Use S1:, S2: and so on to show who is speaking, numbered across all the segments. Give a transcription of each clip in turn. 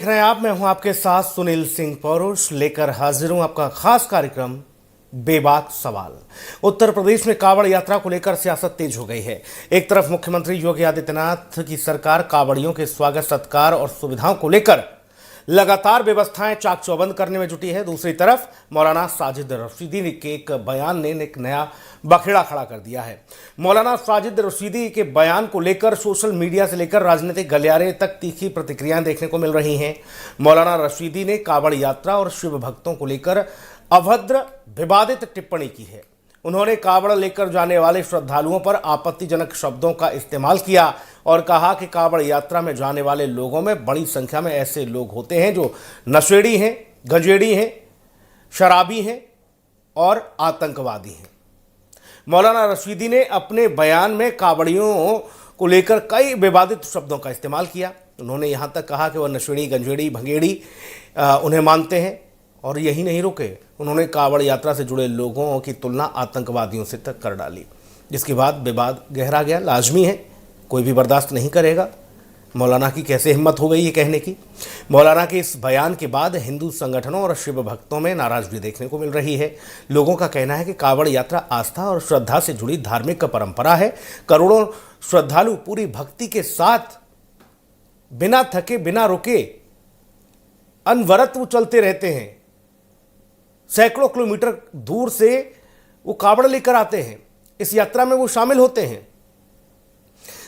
S1: देख रहे हैं आप, मैं हूं आपके साथ सुनील सिंह पौरुष लेकर हाजिर हूं आपका खास कार्यक्रम बेबाक सवाल। उत्तर प्रदेश में कांवड़ यात्रा को लेकर सियासत तेज हो गई है। एक तरफ मुख्यमंत्री योगी आदित्यनाथ की सरकार कांवड़ियों के स्वागत सत्कार और सुविधाओं को लेकर लगातार व्यवस्थाएं चाक चौबंद करने में जुटी है। दूसरी तरफ मौलाना साजिद रशीदी के एक बयान ने एक नया बखेड़ा खड़ा कर दिया है। मौलाना साजिद रशीदी के बयान को लेकर सोशल मीडिया से लेकर राजनीतिक गलियारे तक तीखी प्रतिक्रियाएं देखने को मिल रही हैं। मौलाना रशीदी ने कांवड़ यात्रा और शिव भक्तों को लेकर अभद्र विवादित टिप्पणी की है। उन्होंने कांवड़ लेकर जाने वाले श्रद्धालुओं पर आपत्तिजनक शब्दों का इस्तेमाल किया और कहा कि कांवड़ यात्रा में जाने वाले लोगों में बड़ी संख्या में ऐसे लोग होते हैं जो नशेड़ी हैं, गंजेड़ी हैं, शराबी हैं और आतंकवादी हैं। मौलाना रशीदी ने अपने बयान में कांवड़ियों को लेकर कई विवादित शब्दों का इस्तेमाल किया। उन्होंने यहां तक कहा कि वह नशेड़ी, गंजेड़ी, भंगेड़ी उन्हें मानते हैं और यही नहीं रुके, उन्होंने कांवड़ यात्रा से जुड़े लोगों की तुलना आतंकवादियों से तक कर डाली, जिसके बाद विवाद गहरा गया। लाजमी है, कोई भी बर्दाश्त नहीं करेगा। मौलाना की कैसे हिम्मत हो गई ये कहने की। मौलाना के इस बयान के बाद हिंदू संगठनों और शिव भक्तों में नाराजगी देखने को मिल रही है। लोगों का कहना है कि कांवड़ यात्रा आस्था और श्रद्धा से जुड़ी धार्मिक परंपरा है। करोड़ों श्रद्धालु पूरी भक्ति के साथ बिना थके, बिना रुके अनवरत वो चलते रहते हैं। सैकड़ों किलोमीटर दूर से वो कांवड़ लेकर आते हैं, इस यात्रा में वो शामिल होते हैं।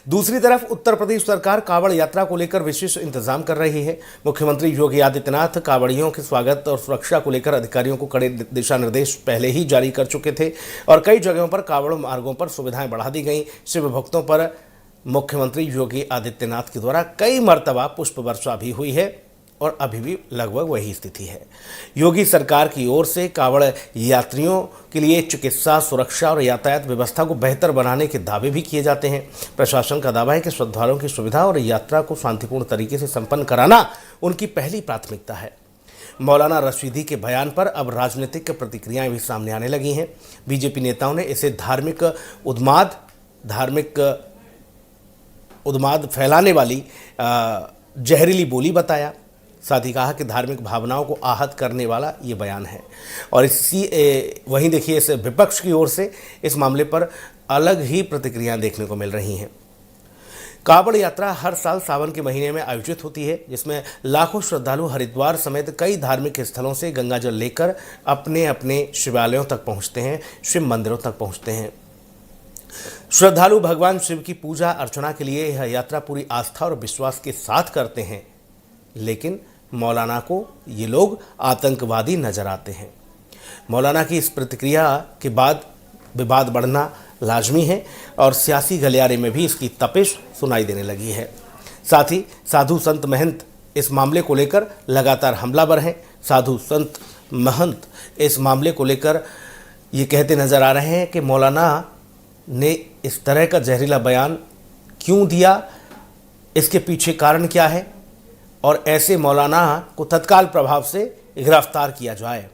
S1: दूसरी तरफ उत्तर प्रदेश सरकार कांवड़ यात्रा को लेकर विशेष इंतजाम कर रही है। मुख्यमंत्री योगी आदित्यनाथ कांवड़ियों के स्वागत और सुरक्षा को लेकर अधिकारियों को कड़े दिशा निर्देश पहले ही जारी कर चुके थे और कई जगहों पर कांवड़ मार्गों पर सुविधाएं बढ़ा दी गई। शिव भक्तों पर मुख्यमंत्री योगी आदित्यनाथ के द्वारा कई मर्तबा पुष्प वर्षा भी हुई है और अभी भी लगभग वही स्थिति है। योगी सरकार की ओर से कांवड़ यात्रियों के लिए चिकित्सा, सुरक्षा और यातायात व्यवस्था को बेहतर बनाने के दावे भी किए जाते हैं। प्रशासन का दावा है कि श्रद्धालुओं की सुविधा और यात्रा को शांतिपूर्ण तरीके से संपन्न कराना उनकी पहली प्राथमिकता है। मौलाना रशीदी के बयान पर अब राजनीतिक प्रतिक्रियाएं भी सामने आने लगी हैं। बीजेपी नेताओं ने इसे धार्मिक उन्माद फैलाने वाली जहरीली बोली बताया। साथ ही कहा कि धार्मिक भावनाओं को आहत करने वाला ये बयान है। और वहीं देखिए, इस विपक्ष की ओर से इस मामले पर अलग ही प्रतिक्रियाएं देखने को मिल रही हैं। कांवड़ यात्रा हर साल सावन के महीने में आयोजित होती है, जिसमें लाखों श्रद्धालु हरिद्वार समेत कई धार्मिक स्थलों से गंगाजल लेकर अपने अपने शिवालयों तक पहुंचते हैं, शिव मंदिरों तक पहुंचते हैं। श्रद्धालु भगवान शिव की पूजा अर्चना के लिए यह यात्रा पूरी आस्था और विश्वास के साथ करते हैं, लेकिन मौलाना को ये लोग आतंकवादी नजर आते हैं। मौलाना की इस प्रतिक्रिया के बाद विवाद बढ़ना लाजमी है और सियासी गलियारे में भी इसकी तपिश सुनाई देने लगी है। साथ ही साधु संत महंत इस मामले को लेकर लगातार हमलावर हैं। साधु संत महंत इस मामले को लेकर ये कहते नजर आ रहे हैं कि मौलाना ने इस तरह का जहरीला बयान क्यों दिया, इसके पीछे कारण क्या है और ऐसे मौलाना को तत्काल प्रभाव से गिरफ्तार किया जाए।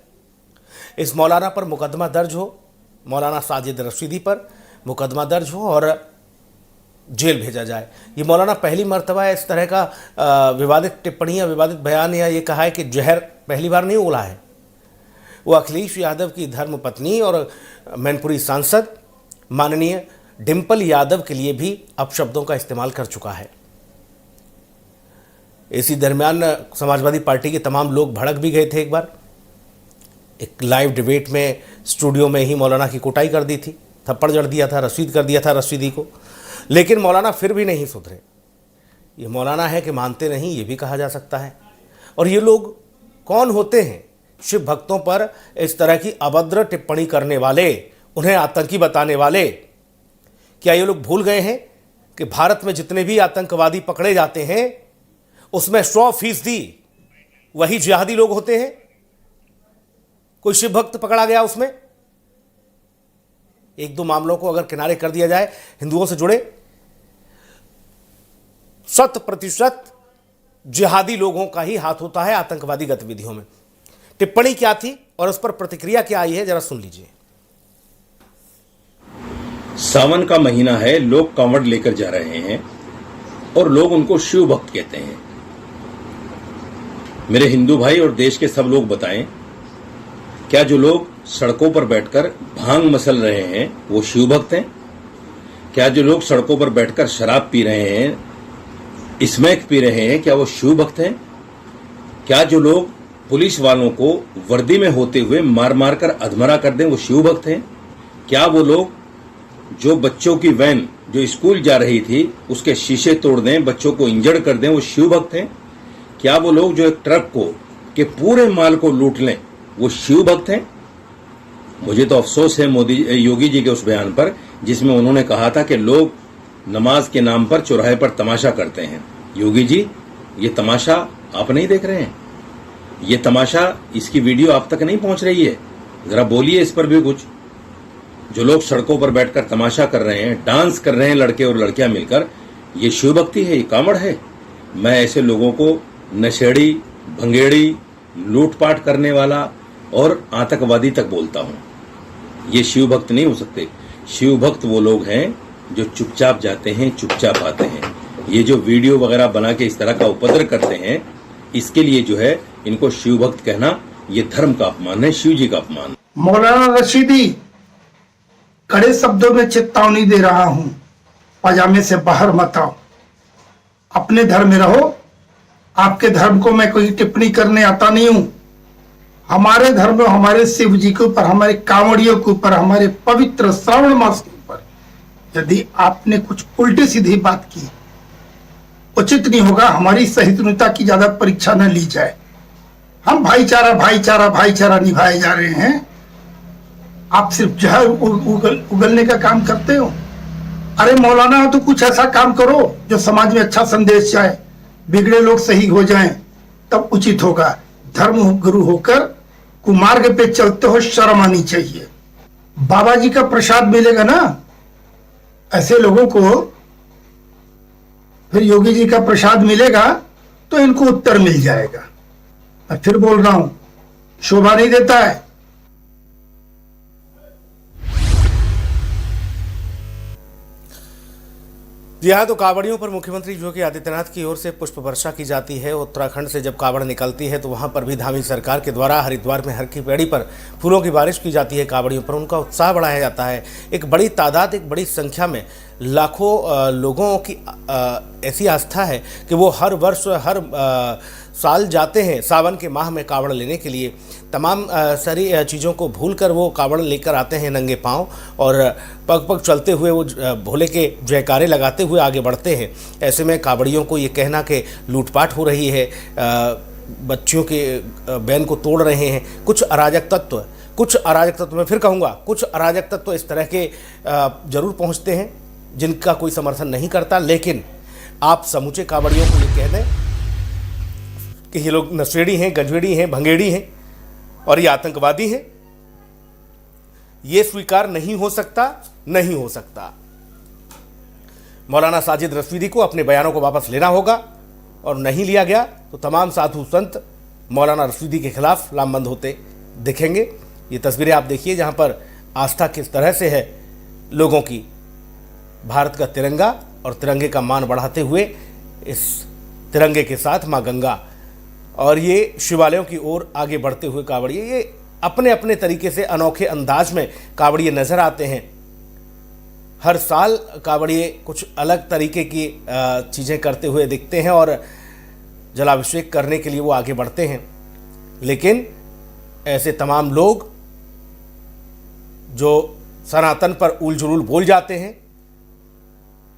S1: इस मौलाना पर मुकदमा दर्ज हो, मौलाना साजिद रशीदी पर मुकदमा दर्ज हो और जेल भेजा जाए। ये मौलाना पहली मर्तबा इस तरह का विवादित टिप्पणी या विवादित बयान या ये कहा है कि जहर पहली बार नहीं उगला है। वो अखिलेश यादव की धर्मपत्नी और मैनपुरी सांसद माननीय डिंपल यादव के लिए भी अपशब्दों का इस्तेमाल कर चुका है। इसी दरमियान समाजवादी पार्टी के तमाम लोग भड़क भी गए थे। एक बार एक लाइव डिबेट में स्टूडियो में ही मौलाना की कुटाई कर दी थी, थप्पड़ जड़ दिया था, रशीद कर दिया था रशीदी को, लेकिन मौलाना फिर भी नहीं सुधरे। ये मौलाना है कि मानते नहीं, ये भी कहा जा सकता है। और ये लोग कौन होते हैं? शिव भक्तों पर इस तरह की अभद्र टिप्पणी करने वाले, उन्हें आतंकी बताने वाले। क्या ये लोग भूल गए हैं कि भारत में जितने भी आतंकवादी पकड़े जाते हैं उसमें 100% वही जिहादी लोग होते हैं? कोई शिव भक्त पकड़ा गया उसमें? एक दो मामलों को अगर किनारे कर दिया जाए, हिंदुओं से जुड़े 100% जिहादी लोगों का ही हाथ होता है आतंकवादी गतिविधियों में। टिप्पणी क्या थी और उस पर प्रतिक्रिया क्या आई है, जरा सुन लीजिए।
S2: सावन का महीना है, लोग कांवड़ लेकर जा रहे हैं और लोग उनको शिव भक्त कहते हैं। मेरे हिंदू भाई और देश के सब लोग बताएं, क्या जो लोग सड़कों पर बैठकर भांग मसल रहे हैं वो शिव भक्त हैं? क्या जो लोग सड़कों पर बैठकर शराब पी रहे हैं, स्मैक पी रहे हैं, क्या वो शिव भक्त हैं? क्या जो लोग पुलिस वालों को वर्दी में होते हुए मार मार कर अधमरा कर दें वो शिव भक्त हैं? क्या वो लोग जो बच्चों की वैन जो स्कूल जा रही थी उसके शीशे तोड़ दें, बच्चों को इंजर्ड कर दें, वो शिव भक्त हैं? क्या वो लोग जो एक ट्रक को के पूरे माल को लूट लें वो शिव भक्त हैं? मुझे तो अफसोस है योगी जी के उस बयान पर जिसमें उन्होंने कहा था कि लोग नमाज के नाम पर चौराहे पर तमाशा करते हैं। योगी जी, ये तमाशा आप नहीं देख रहे हैं? ये तमाशा, इसकी वीडियो आप तक नहीं पहुंच रही है? जरा बोलिए इस पर भी कुछ। जो लोग सड़कों पर बैठकर तमाशा कर रहे हैं, डांस कर रहे हैं लड़के और लड़कियां मिलकर, ये शिव भक्ति है? ये कांवड़ है? मैं ऐसे लोगों को नशेड़ी, भंगेड़ी, लूटपाट करने वाला और आतंकवादी तक बोलता हूं। ये शिव भक्त नहीं हो सकते। शिव भक्त वो लोग हैं जो चुपचाप जाते हैं, चुपचाप आते हैं। ये जो वीडियो वगैरह बना के इस तरह का उपद्रव करते हैं, इसके लिए जो है इनको शिव भक्त कहना ये धर्म का अपमान है, शिव जी का अपमान।
S3: मौलाना रशीदी, कड़े शब्दों में चेतावनी दे रहा हूं, पजामे से बाहर मत आओ, अपने धर्म में रहो। आपके धर्म को मैं कोई टिप्पणी करने आता नहीं हूं। हमारे धर्म में हमारे शिव जी के ऊपर, हमारे कांवड़ियों के ऊपर, हमारे पवित्र श्रावण मास के ऊपर यदि आपने कुछ उल्टी सीधी बात की, उचित नहीं होगा। हमारी सहिष्णुता की ज्यादा परीक्षा न ली जाए। हम भाईचारा भाईचारा भाईचारा निभाए जा रहे हैं, आप सिर्फ जहर उगलने का काम करते हो। अरे मौलाना, तो कुछ ऐसा काम करो जो समाज में अच्छा संदेश जाए, बिगड़े लोग सही हो जाएं, तब उचित होगा। धर्म गुरु होकर कुमार्ग पे चलते हो, शर्म आनी चाहिए। बाबा जी का प्रसाद मिलेगा ना, ऐसे लोगों को फिर योगी जी का प्रसाद मिलेगा तो इनको उत्तर मिल जाएगा। मैं फिर बोल रहा हूं, शोभा नहीं देता है।
S1: जी हाँ, तो कांवड़ियों पर मुख्यमंत्री योगी आदित्यनाथ की ओर से पुष्प वर्षा की जाती है। उत्तराखंड से जब कांवड़ निकलती है तो वहाँ पर भी धामी सरकार के द्वारा हरिद्वार में हर की पेड़ी पर फूलों की बारिश की जाती है। कांवड़ियों पर उनका उत्साह बढ़ाया जाता है। एक बड़ी तादाद, एक बड़ी संख्या में लाखों लोगों की ऐसी आस्था है कि वो हर वर्ष, हर साल जाते हैं सावन के माह में कांवड़ लेने के लिए। तमाम सारी चीज़ों को भूलकर वो कांवड़ लेकर आते हैं नंगे पांव और पग पग चलते हुए वो भोले के जयकारे लगाते हुए आगे बढ़ते हैं। ऐसे में कांवड़ियों को ये कहना कि लूटपाट हो रही है, बच्चियों के बैन को तोड़ रहे हैं, कुछ अराजक तत्व, मैं फिर कहूँगा, कुछ अराजक तत्व इस तरह के जरूर पहुँचते हैं जिनका कोई समर्थन नहीं करता। लेकिन आप समूचे कांवड़ियों को ये कह दें कि ये लोग नशेड़ी हैं, गंजेड़ी हैं, भंगेड़ी हैं और ये आतंकवादी हैं, ये स्वीकार नहीं हो सकता। मौलाना साजिद रशीदी को अपने बयानों को वापस लेना होगा और नहीं लिया गया तो तमाम साधु संत मौलाना रशीदी के खिलाफ लामबंद होते दिखेंगे। ये तस्वीरें आप देखिए जहां पर आस्था किस तरह से है लोगों की। भारत का तिरंगा और तिरंगे का मान बढ़ाते हुए इस तिरंगे के साथ मां गंगा और ये शिवालयों की ओर आगे बढ़ते हुए कांवड़िए, ये अपने अपने तरीके से अनोखे अंदाज में कांवड़िए नजर आते हैं। हर साल कांवड़िए कुछ अलग तरीके की चीज़ें करते हुए दिखते हैं और जलाभिषेक करने के लिए वो आगे बढ़ते हैं। लेकिन ऐसे तमाम लोग जो सनातन पर उल जुलूल बोल जाते हैं,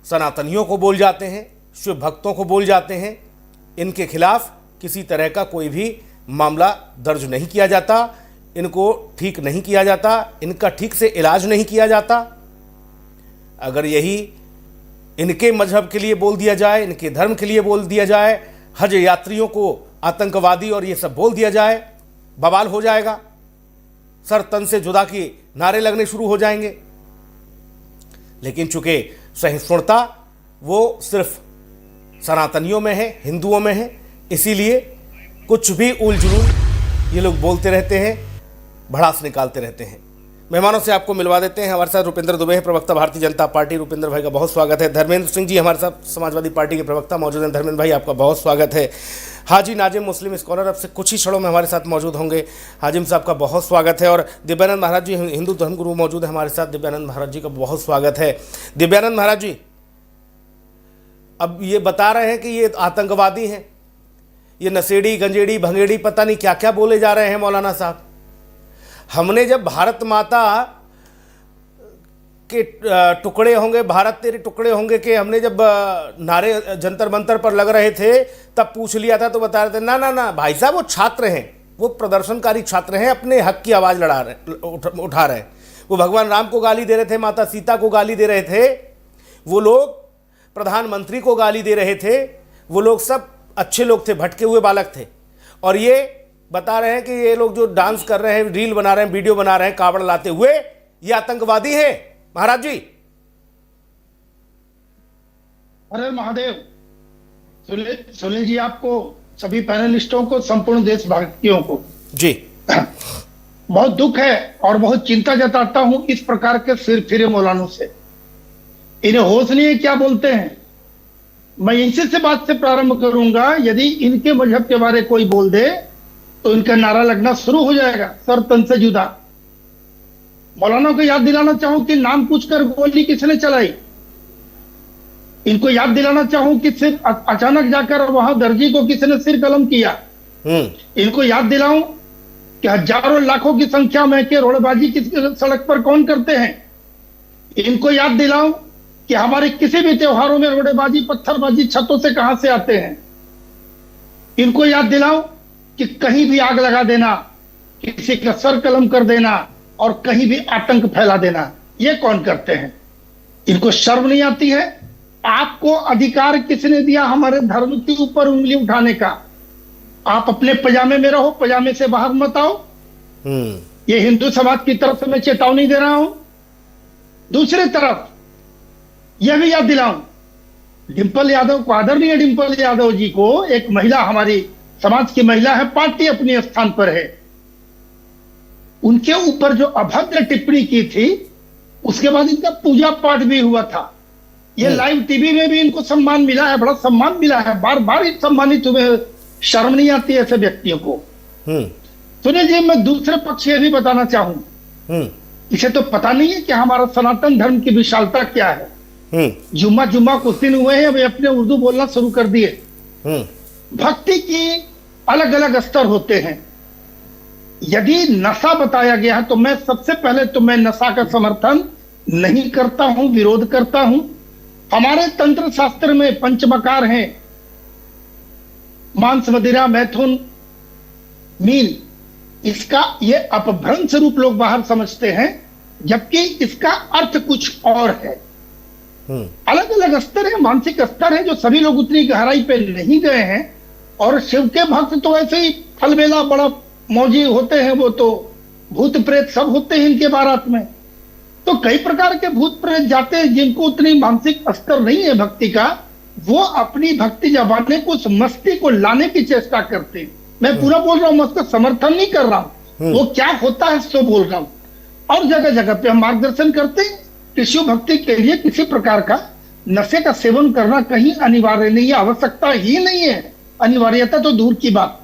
S1: सनातनियों को बोल जाते हैं, शिव भक्तों को बोल जाते हैं, इनके खिलाफ किसी तरह का कोई भी मामला दर्ज नहीं किया जाता, इनको ठीक नहीं किया जाता, इनका ठीक से इलाज नहीं किया जाता। अगर यही इनके मजहब के लिए बोल दिया जाए, इनके धर्म के लिए बोल दिया जाए, हज यात्रियों को आतंकवादी और ये सब बोल दिया जाए, बवाल हो जाएगा, सर तन से जुदा के नारे लगने शुरू हो जाएंगे। लेकिन चूंकि सहिष्णुता वो सिर्फ सनातनियों में है, हिंदुओं में है, इसीलिए कुछ भी उल जुलूल ये लोग बोलते रहते हैं, भड़ास निकालते रहते हैं। मेहमानों से आपको मिलवा देते हैं। हमारे साथ रुपेंद्र दुबे हैं, प्रवक्ता भारतीय जनता पार्टी। रुपेंद्र भाई का बहुत स्वागत है। धर्मेंद्र सिंह जी हमारे साथ समाजवादी पार्टी के प्रवक्ता मौजूद हैं। धर्मेंद्र भाई आपका बहुत स्वागत है। हाजी नाजिम मुस्लिम स्कॉलर अब से कुछ ही क्षणों में हमारे साथ मौजूद होंगे। हाजिम साहब का बहुत स्वागत है। और दिव्यानंद महाराज जी हिंदू धर्मगुरु मौजूद है हमारे साथ। दिव्यानंद महाराज जी का बहुत स्वागत है। दिव्यानंद महाराज जी, अब ये बता रहे हैं कि ये आतंकवादी हैं, ये नशेड़ी गंजेड़ी भंगेड़ी पता नहीं क्या क्या बोले जा रहे हैं मौलाना साहब। हमने जब भारत माता के टुकड़े होंगे, भारत तेरे टुकड़े होंगे के हमने जब नारे जंतर मंतर पर लग रहे थे तब पूछ लिया था तो बता रहे थे ना ना ना भाई साहब वो छात्र हैं, वो प्रदर्शनकारी छात्र हैं, अपने हक की आवाज़ उठा रहे हैं। वो भगवान राम को गाली दे रहे थे, माता सीता को गाली दे रहे थे, वो लोग प्रधानमंत्री को गाली दे रहे थे, वो लोग सब अच्छे लोग थे, भटके हुए बालक थे। और ये बता रहे हैं कि ये लोग जो डांस कर रहे हैं, रील बना रहे हैं, वीडियो बना रहे हैं कावड़ लाते हुए, ये आतंकवादी हैं। महाराज जी,
S3: अरे महादेव, सुनील जी, आपको, सभी पैनलिस्टों को, संपूर्ण देशवासियों को
S1: जी
S3: बहुत दुख है और बहुत चिंता जताता हूं इस प्रकार के सिर फिरे मौलानों से। इन्हें होश नहीं है क्या बोलते हैं। मैं इनसे से बात से प्रारंभ करूंगा। यदि इनके मजहब के बारे कोई बोल दे तो इनका नारा लगना शुरू हो जाएगा, सर तन से जुदा। मौलाना को याद दिलाना चाहूं कि नाम पूछकर गोली किसने चलाई। इनको याद दिलाना चाहूं कि सिर अचानक जाकर वहां दर्जी को किसने सिर कलम किया। इनको याद दिलाऊं कि हजारों लाखों की संख्या में के रोडबाजी किस सड़क पर कौन करते हैं। इनको याद दिलाऊं कि हमारे किसी भी त्योहारों में रोडेबाजी पत्थरबाजी छतों से कहां से आते हैं। इनको याद दिलाऊं कि कहीं भी आग लगा देना, किसी का सर कलम कर देना और कहीं भी आतंक फैला देना, ये कौन करते हैं। इनको शर्म नहीं आती है। आपको अधिकार किसने दिया हमारे धर्म के ऊपर उंगली उठाने का। आप अपने पजामे में रहो, पजामे से बाहर मत आओ। ये हिंदू समाज की तरफ से मैं चेतावनी दे रहा हूं। दूसरी तरफ यह भी याद दिलाऊं, डिंपल यादव को, आदरणीय डिंपल यादव जी को, एक महिला, हमारी समाज की महिला है, पार्टी अपने स्थान पर है, उनके ऊपर जो अभद्र टिप्पणी की थी उसके बाद इनका पूजा पाठ भी हुआ था। ये लाइव टीवी में भी इनको सम्मान मिला है, बड़ा सम्मान मिला है, बार बार सम्मानित हुए। शर्म नहीं आती ऐसे व्यक्तियों को। सुनिए जी, मैं दूसरे पक्ष ये भी बताना चाहूं, इसे तो पता नहीं है कि हमारा सनातन धर्म की विशालता क्या है। जुम्मा कुछ दिन हुए हैं, वे अपने उर्दू बोलना शुरू कर दिए। भक्ति की अलग अलग स्तर होते हैं। यदि नशा बताया गया है तो मैं सबसे पहले तो मैं नशा का समर्थन नहीं करता हूं, विरोध करता हूं। हमारे तंत्र शास्त्र में पंचमकार हैं, मांस, मदिरा, मैथुन, मीन। इसका ये अपभ्रंश रूप लोग बाहर समझते हैं, जबकि इसका अर्थ कुछ और है। अलग अलग स्तर है, मानसिक स्तर है, जो सभी लोग उतनी गहराई पे नहीं गए हैं। और शिव के भक्त तो ऐसे ही फलबेला बड़ा मौजी होते हैं, वो तो भूत प्रेत सब होते हैं इनके बारात में। तो कई प्रकार के भूत प्रेत जाते हैं जिनको उतनी मानसिक स्तर नहीं है भक्ति का, वो अपनी भक्ति जमाने को, उस मस्ती को लाने की चेष्टा करते हैं। मैं पूरा बोल रहा हूं, मैं उसका समर्थन नहीं कर रहा हूं, वो क्या होता है सो बोल रहा हूं। और जगह जगह पे हम मार्गदर्शन करते हैं कि शिव भक्ति के लिए किसी प्रकार का नशे का सेवन करना कहीं अनिवार्य नहीं है, आवश्यकता ही नहीं है, अनिवार्यता तो दूर की बात।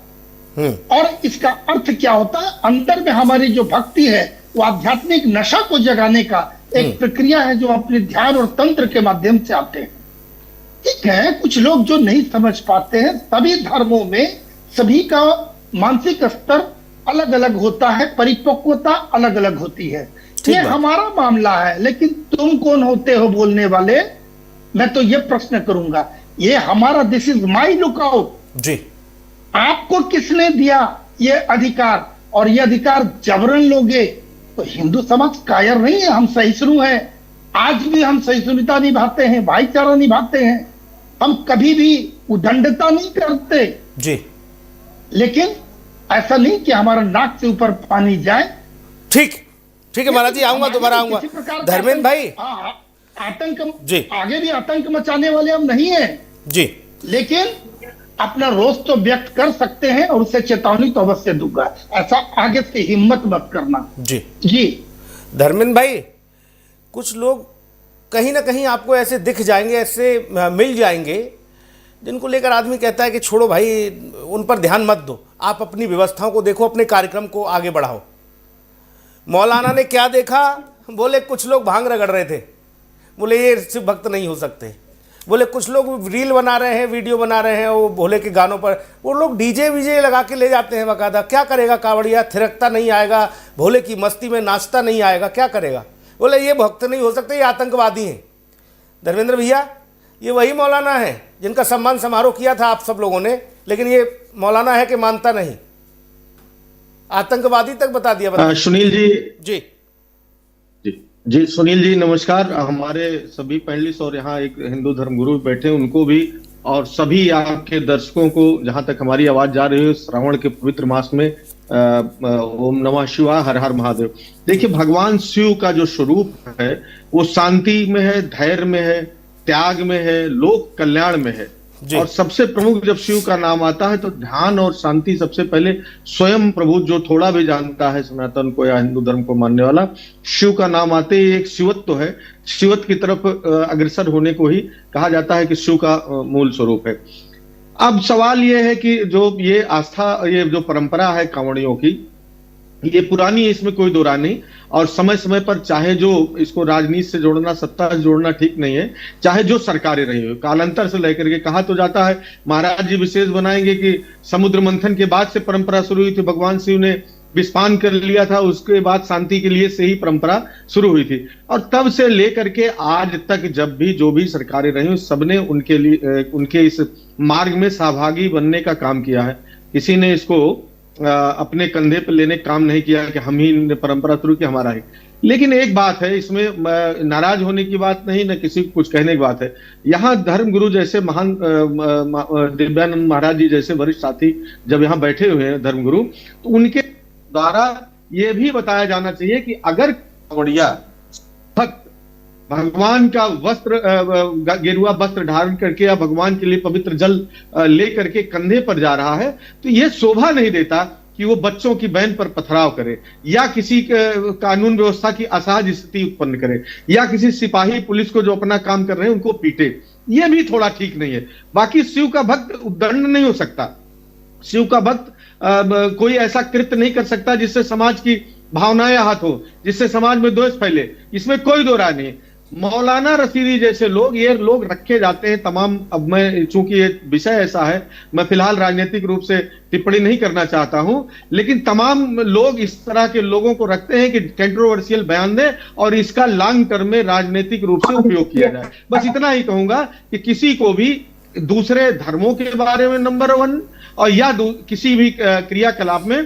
S3: और इसका अर्थ क्या होता है, अंदर में हमारी जो भक्ति है वो आध्यात्मिक नशा को जगाने का एक प्रक्रिया है, जो अपने ध्यान और तंत्र के माध्यम से आते हैं। ठीक है, कुछ लोग जो नहीं समझ पाते हैं, सभी धर्मों में सभी का मानसिक स्तर अलग अलग होता है, परिपक्वता अलग अलग होती है। ये हमारा मामला है, लेकिन तुम कौन होते हो बोलने वाले। मैं तो ये प्रश्न करूंगा, ये हमारा, दिस इज माई लुकआउट जी। आपको किसने दिया ये अधिकार, और ये अधिकार जबरन लोगे तो हिंदू समाज कायर नहीं है, हम सहिष्णु हैं। आज भी हम सहिष्णुता निभाते हैं, भाईचारा निभाते हैं, हम कभी भी उदंडता नहीं करते जी। लेकिन ऐसा नहीं कि हमारा नाक से ऊपर पानी जाए।
S1: ठीक है महाराज जी, आऊंगा, दोबारा आऊंगा। धर्मेंद्र भाई,
S3: आतंक जी, आगे भी आतंक मचाने वाले हम नहीं है जी, लेकिन अपना रोष तो व्यक्त कर सकते हैं और उससे चेतावनी तो अवश्य दूंगा। ऐसा आगे से हिम्मत मत करना जी।
S1: धर्मेंद्र भाई, कुछ लोग कहीं ना कहीं आपको ऐसे दिख जाएंगे, ऐसे मिल जाएंगे, जिनको लेकर आदमी कहता है कि छोड़ो भाई, उन पर ध्यान मत दो, आप अपनी व्यवस्थाओं को देखो, अपने कार्यक्रम को आगे बढ़ाओ। मौलाना ने क्या देखा? बोले कुछ लोग भांग रगड़ रहे थे, बोले ये शिव भक्त नहीं हो सकते। बोले कुछ लोग रील बना रहे हैं, वीडियो बना रहे हैं वो भोले के गानों पर, वो लोग डीजे वीजे लगा के ले जाते हैं बाकायदा। क्या करेगा कावड़िया? थिरकता नहीं आएगा, भोले की मस्ती में नाचता नहीं आएगा, क्या करेगा? बोले ये भक्त नहीं हो सकते, ये आतंकवादी हैं। धर्मेंद्र भैया, ये वही मौलाना है जिनका सम्मान समारोह किया था आप सब लोगों ने, लेकिन ये मौलाना है कि मानता नहीं, आतंकवादी तक बता दिया।
S4: सुनील जी
S1: जी
S4: जी सुनील जी नमस्कार। हमारे सभी पैनलिस्ट और यहाँ एक हिंदू धर्मगुरु बैठे उनको भी, और सभी आपके दर्शकों को, जहां तक हमारी आवाज जा रही है श्रावण के पवित्र मास में, ओम नमः शिवाय, हर हर महादेव। देखिए, भगवान शिव का जो स्वरूप है वो शांति में है, धैर्य में है, त्याग में है, लोक कल्याण में है। और सबसे प्रमुख जब शिव का नाम आता है तो ध्यान और शांति सबसे पहले स्वयं प्रभु, जो थोड़ा भी जानता है सनातन को या हिंदू धर्म को मानने वाला, शिव का नाम आते ही एक शिवत्व है, शिवत्व की तरफ अग्रसर होने को ही कहा जाता है कि शिव का मूल स्वरूप है। अब सवाल ये है कि जो ये आस्था, ये जो परंपरा है कांवड़ियों की, ये पुरानी है, इसमें कोई दो राय नहीं। और समय समय पर चाहे जो इसको राजनीति से जोड़ना, सत्ता से जोड़ना ठीक नहीं है, चाहे जो सरकारें रही हो, कालांतर से लेकर के कहा तो जाता है, महाराज जी विशेष बनाएंगे कि समुद्र मंथन के बाद से परंपरा शुरू हुई थी, भगवान शिव ने विस्पान कर लिया था, उसके बाद शांति के लिए से ही परंपरा शुरू हुई थी। और तब से लेकर के आज तक जब भी जो भी सरकारें रही, सबने उनके लिए, उनके इस मार्ग में सहभागी बनने का काम किया है। किसी ने इसको अपने कंधे पर लेने काम नहीं किया कि हम ही परंपरा शुरू की, हमारा ही। लेकिन एक बात है, इसमें नाराज होने की बात नहीं, न किसी को कुछ कहने की बात है। यहाँ धर्मगुरु जैसे महान दिव्यानंद महाराज जी जैसे वरिष्ठ साथी जब यहाँ बैठे हुए हैं धर्मगुरु, तो उनके द्वारा ये भी बताया जाना चाहिए कि अगर कांवड़िया भक्त भगवान का वस्त्र, गेरुआ वस्त्र धारण करके या भगवान के लिए पवित्र जल ले करके कंधे पर जा रहा है, तो यह शोभा नहीं देता कि वो बच्चों की बहन पर पथराव करे, या किसी कानून व्यवस्था की असहज स्थिति उत्पन्न करे, या किसी सिपाही पुलिस को जो अपना काम कर रहे हैं उनको पीटे। यह भी थोड़ा ठीक नहीं है। बाकी शिव का भक्त उद्दंड नहीं हो सकता, शिव का भक्त कोई ऐसा कृत्य नहीं कर सकता जिससे समाज की भावनाएं आहत हो, जिससे समाज में द्वेष फैले, इसमें कोई दो राय नहीं। मौलाना रशीदी जैसे लोग, ये लोग रखे जाते हैं तमाम। अब मैं, चूंकि ये विषय ऐसा है, मैं फिलहाल राजनीतिक रूप से टिप्पणी नहीं करना चाहता हूं, लेकिन तमाम लोग इस तरह के लोगों को रखते हैं कि कंट्रोवर्शियल बयान दें और इसका लॉन्ग टर्म में राजनीतिक रूप से उपयोग किया जाए। बस इतना ही कहूंगा कि किसी को भी दूसरे धर्मों के बारे में नंबर 1 और या किसी भी क्रियाकलाप में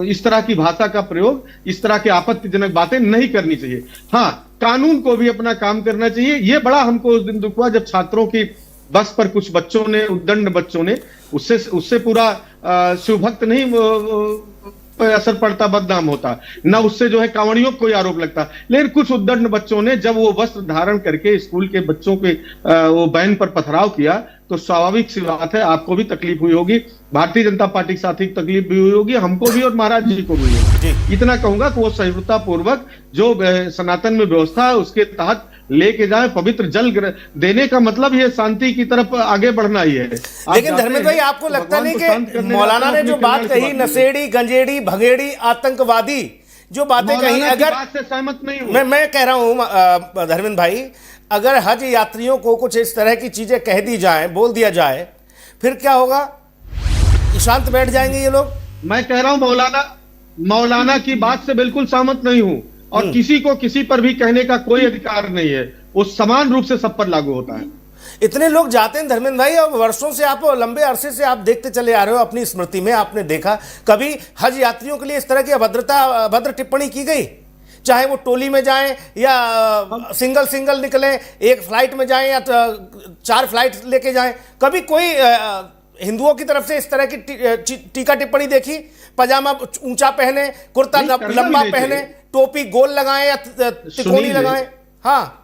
S4: इस तरह की भाषा का प्रयोग, इस तरह की आपत्तिजनक बातें नहीं करनी चाहिए। हाँ, कानून को भी अपना काम करना चाहिए। ये बड़ा हमको उस दिन दुख हुआ जब छात्रों की बस पर कुछ बच्चों ने, उद्दंड बच्चों ने, उससे पूरा शिवभक्त नहीं असर पड़ता, बदनाम होता ना, उससे जो है कांवड़ियों को कोई आरोप लगता। लेकिन कुछ उद्दंड बच्चों ने जब वो वस्त्र धारण करके स्कूल के बच्चों के वो बैन पर पथराव किया, तो स्वाभाविक सी बात है आपको भी तकलीफ हुई होगी, भारतीय जनता पार्टी के साथी को तकलीफ भी हुई होगी, हमको भी और महाराज जी को भी होगी। इतना कहूंगा कि वो सहिष्णुता पूर्वक जो सनातन में व्यवस्था है उसके तहत लेके जाए। पवित्र जल देने का मतलब ये शांति की तरफ आगे बढ़ना ही है।
S1: लेकिन धर्मेंद्र भाई, आपको लगता नहीं कि मौलाना ने जो बात कही, नशेड़ी, गंजेड़ी, भगेड़ी, आतंकवादी जो बातें कही, अगर
S4: बात से सहमत नहीं हूं,
S1: मैं कह रहा हूं धर्मेंद्र भाई, अगर हज यात्रियों को कुछ इस तरह की चीजें कह दी जाए, बोल दिया जाए, फिर क्या होगा? शांत बैठ जाएंगे ये लोग?
S4: मैं कह रहा हूं मौलाना की बात से बिल्कुल सहमत नहीं हूं, और किसी को किसी पर भी कहने का कोई अधिकार नहीं है, वो समान रूप से सब पर लागू होता है।
S1: इतने लोग जाते हैं धर्मेंद्र भाई, और वर्षों से आप, लंबे अरसे से आप देखते चले आ रहे हो, अपनी स्मृति में आपने देखा कभी हज यात्रियों के लिए इस तरह की अभद्र टिप्पणी की गई? चाहे वो टोली में जाएं या सिंगल निकलें, एक फ्लाइट में जाएं या 4 फ्लाइट लेके जाएं, कभी कोई हिंदुओं की तरफ से इस तरह की टीका टिप्पणी देखी? पजामा ऊंचा पहने, कुर्ता लंबा पहने, टोपी गोल लगाएं या तिकोनी लगाएं? हाँ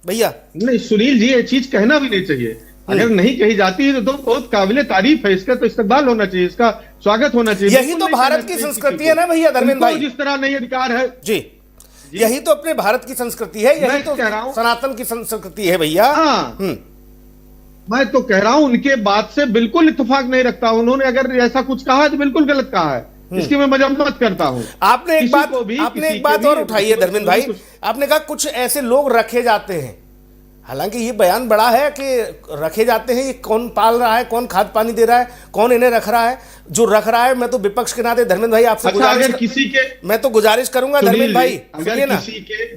S1: भैया,
S4: नहीं सुनील जी, ये चीज कहना भी नहीं चाहिए। अगर नहीं कही जाती है तो बहुत काबिले तारीफ है, इसका तो इस्तकबाल होना चाहिए, इसका स्वागत होना चाहिए।
S1: यही तो भारत की संस्कृति है ना भैया धर्मेंद्र भाई,
S4: जिस तरह नहीं अधिकार है
S1: जी, यही तो अपने भारत की संस्कृति है, यही तो सनातन की संस्कृति है भैया।
S4: हाँ, मैं तो कह रहा हूं उनके बात से बिल्कुल इत्तेफाक नहीं रखता। उन्होंने अगर ऐसा कुछ कहा है तो बिल्कुल गलत कहा है, इसकी मैं मजम्मत करता हूं।
S1: आपने एक बात और उठाई है धर्मेंद्र भाई, आपने कहा कुछ ऐसे लोग रखे जाते हैं। हालांकि ये बयान बड़ा है कि रखे जाते हैं, ये कौन पाल रहा है, कौन खाद पानी दे रहा है, कौन इन्हें रख रहा है? जो रख रहा है, मैं तो विपक्ष के नाते धर्मेंद्र भाई आपसे मैं तो गुजारिश करूंगा धर्मेंद्र भाई, सुनिए ना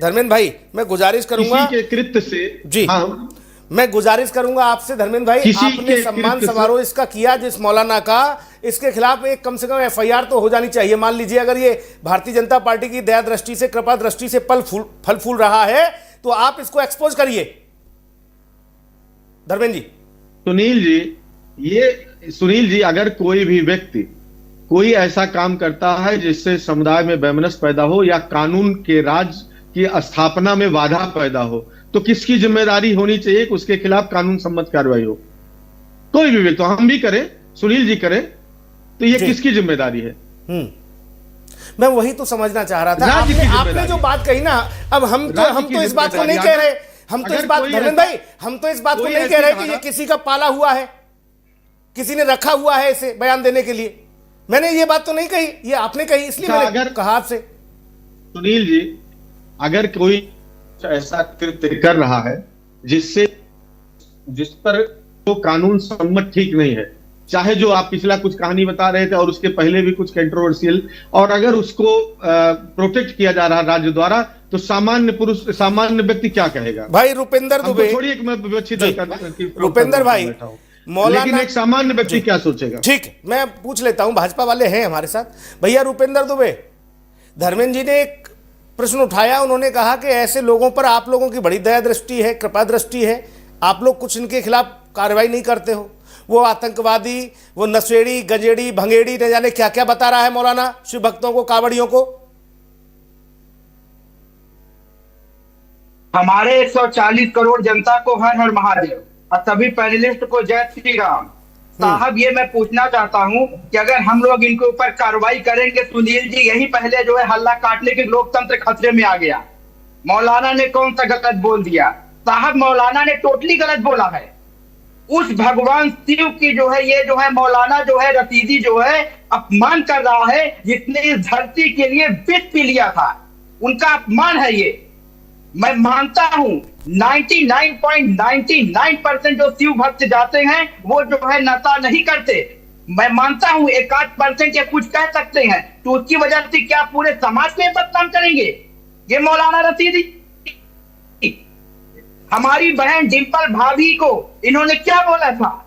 S1: धर्मेंद्र भाई, मैं गुजारिश करूंगा
S4: के कृत्य से
S1: जी, मैं गुजारिश करूंगा आपसे धर्मेंद्र भाई, आपने सम्मान समारोह इसका किया जिस मौलाना का, इसके खिलाफ एक कम से कम एफआईआर तो हो जानी चाहिए। मान लीजिए अगर ये भारतीय जनता पार्टी की दया दृष्टि से, कृपा दृष्टि से फल फूल रहा है तो आप इसको एक्सपोज करिए धर्मेंद्र जी।
S4: सुनील जी, अगर कोई भी व्यक्ति कोई ऐसा काम करता है जिससे समुदाय में वैमनस्य पैदा हो या कानून के राज की स्थापना में बाधा पैदा हो, तो किसकी जिम्मेदारी होनी चाहिए कि उसके खिलाफ कानून सम्मत कार्रवाई हो? कोई भी व्यक्ति, तो हम भी करें, सुनील जी करें, तो ये किसकी जिम्मेदारी है?
S1: मैं वही तो समझना चाह रहा था। आपने जो बात कही ना, अब हम तो इस बात को नहीं कह रहे, हम तो इस बात धर्मेंद्र भाई, हम तो इस बात को नहीं कह रहे कि ये किसी का पाला हुआ है, किसी ने रखा हुआ है इसे बयान देने के लिए। मैंने ये बात तो नहीं कही, ये आपने कही, इसलिए मैंने कहा आपसे।
S4: सुनील जी, अगर कोई ऐसा कृत्य कर रहा है जिस पर तो कानून सम्मत ठीक नहीं है, चाहे जो आप पिछला कुछ कहानी बता रहे थे और उसके पहले भी कुछ कंट्रोवर्शियल, और अगर उसको प्रोटेक्ट किया जा रहा राज्य द्वारा, तो सामान्य व्यक्ति क्या कहेगा?
S1: भाई रुपेंद्र दुबे,
S4: छोड़िए कि मैं विपक्षी दल का
S1: रुपेंद्र भाई, मौलाना,
S4: लेकिन एक सामान्य व्यक्ति क्या सोचेगा?
S1: ठीक, मैं पूछ लेता हूं, भाजपा वाले हैं हमारे साथ। भैया रुपेंद्र दुबे, धर्मेंद्र जी ने एक प्रश्न उठाया, उन्होंने कहा कि ऐसे लोगों पर आप लोगों की बड़ी दया दृष्टि है, कृपा दृष्टि है, आप लोग कुछ इनके खिलाफ कार्रवाई नहीं करते हो। वो आतंकवादी, वो नशेड़ी, गंजेड़ी, भंगेड़ी, न जाने क्या क्या बता रहा है मौलाना शिव भक्तों को, कावड़ियों को।
S5: हमारे 140 करोड़ जनता को हर हर महादेव और सभी पैनलिस्ट को जय श्री राम। साहब, ये मैं पूछना चाहता हूं कि अगर हम लोग इनके ऊपर कार्रवाई करेंगे, सुनील जी यही पहले जो है हल्ला काटने के लोकतंत्र खतरे में आ गया। मौलाना ने कौन सा गलत बोल दिया? साहब, मौलाना ने टोटली गलत बोला है। उस भगवान शिव की जो है ये जो है मौलाना जो है रसीदी जो है अपमान कर रहा है, जिसने इस धरती के लिए विष पी लिया था, उनका अपमान है ये। मैं मानता हूं 99.99% जो शिव भक्त जाते हैं वो जो है नशा नहीं करते। मैं मानता हूं 1-8% या कुछ कह सकते हैं, तो उसकी वजह से क्या पूरे समाज में बदनाम करेंगे? ये मौलाना रसीदी, हमारी बहन डिंपल भाभी को इन्होंने क्या बोला था?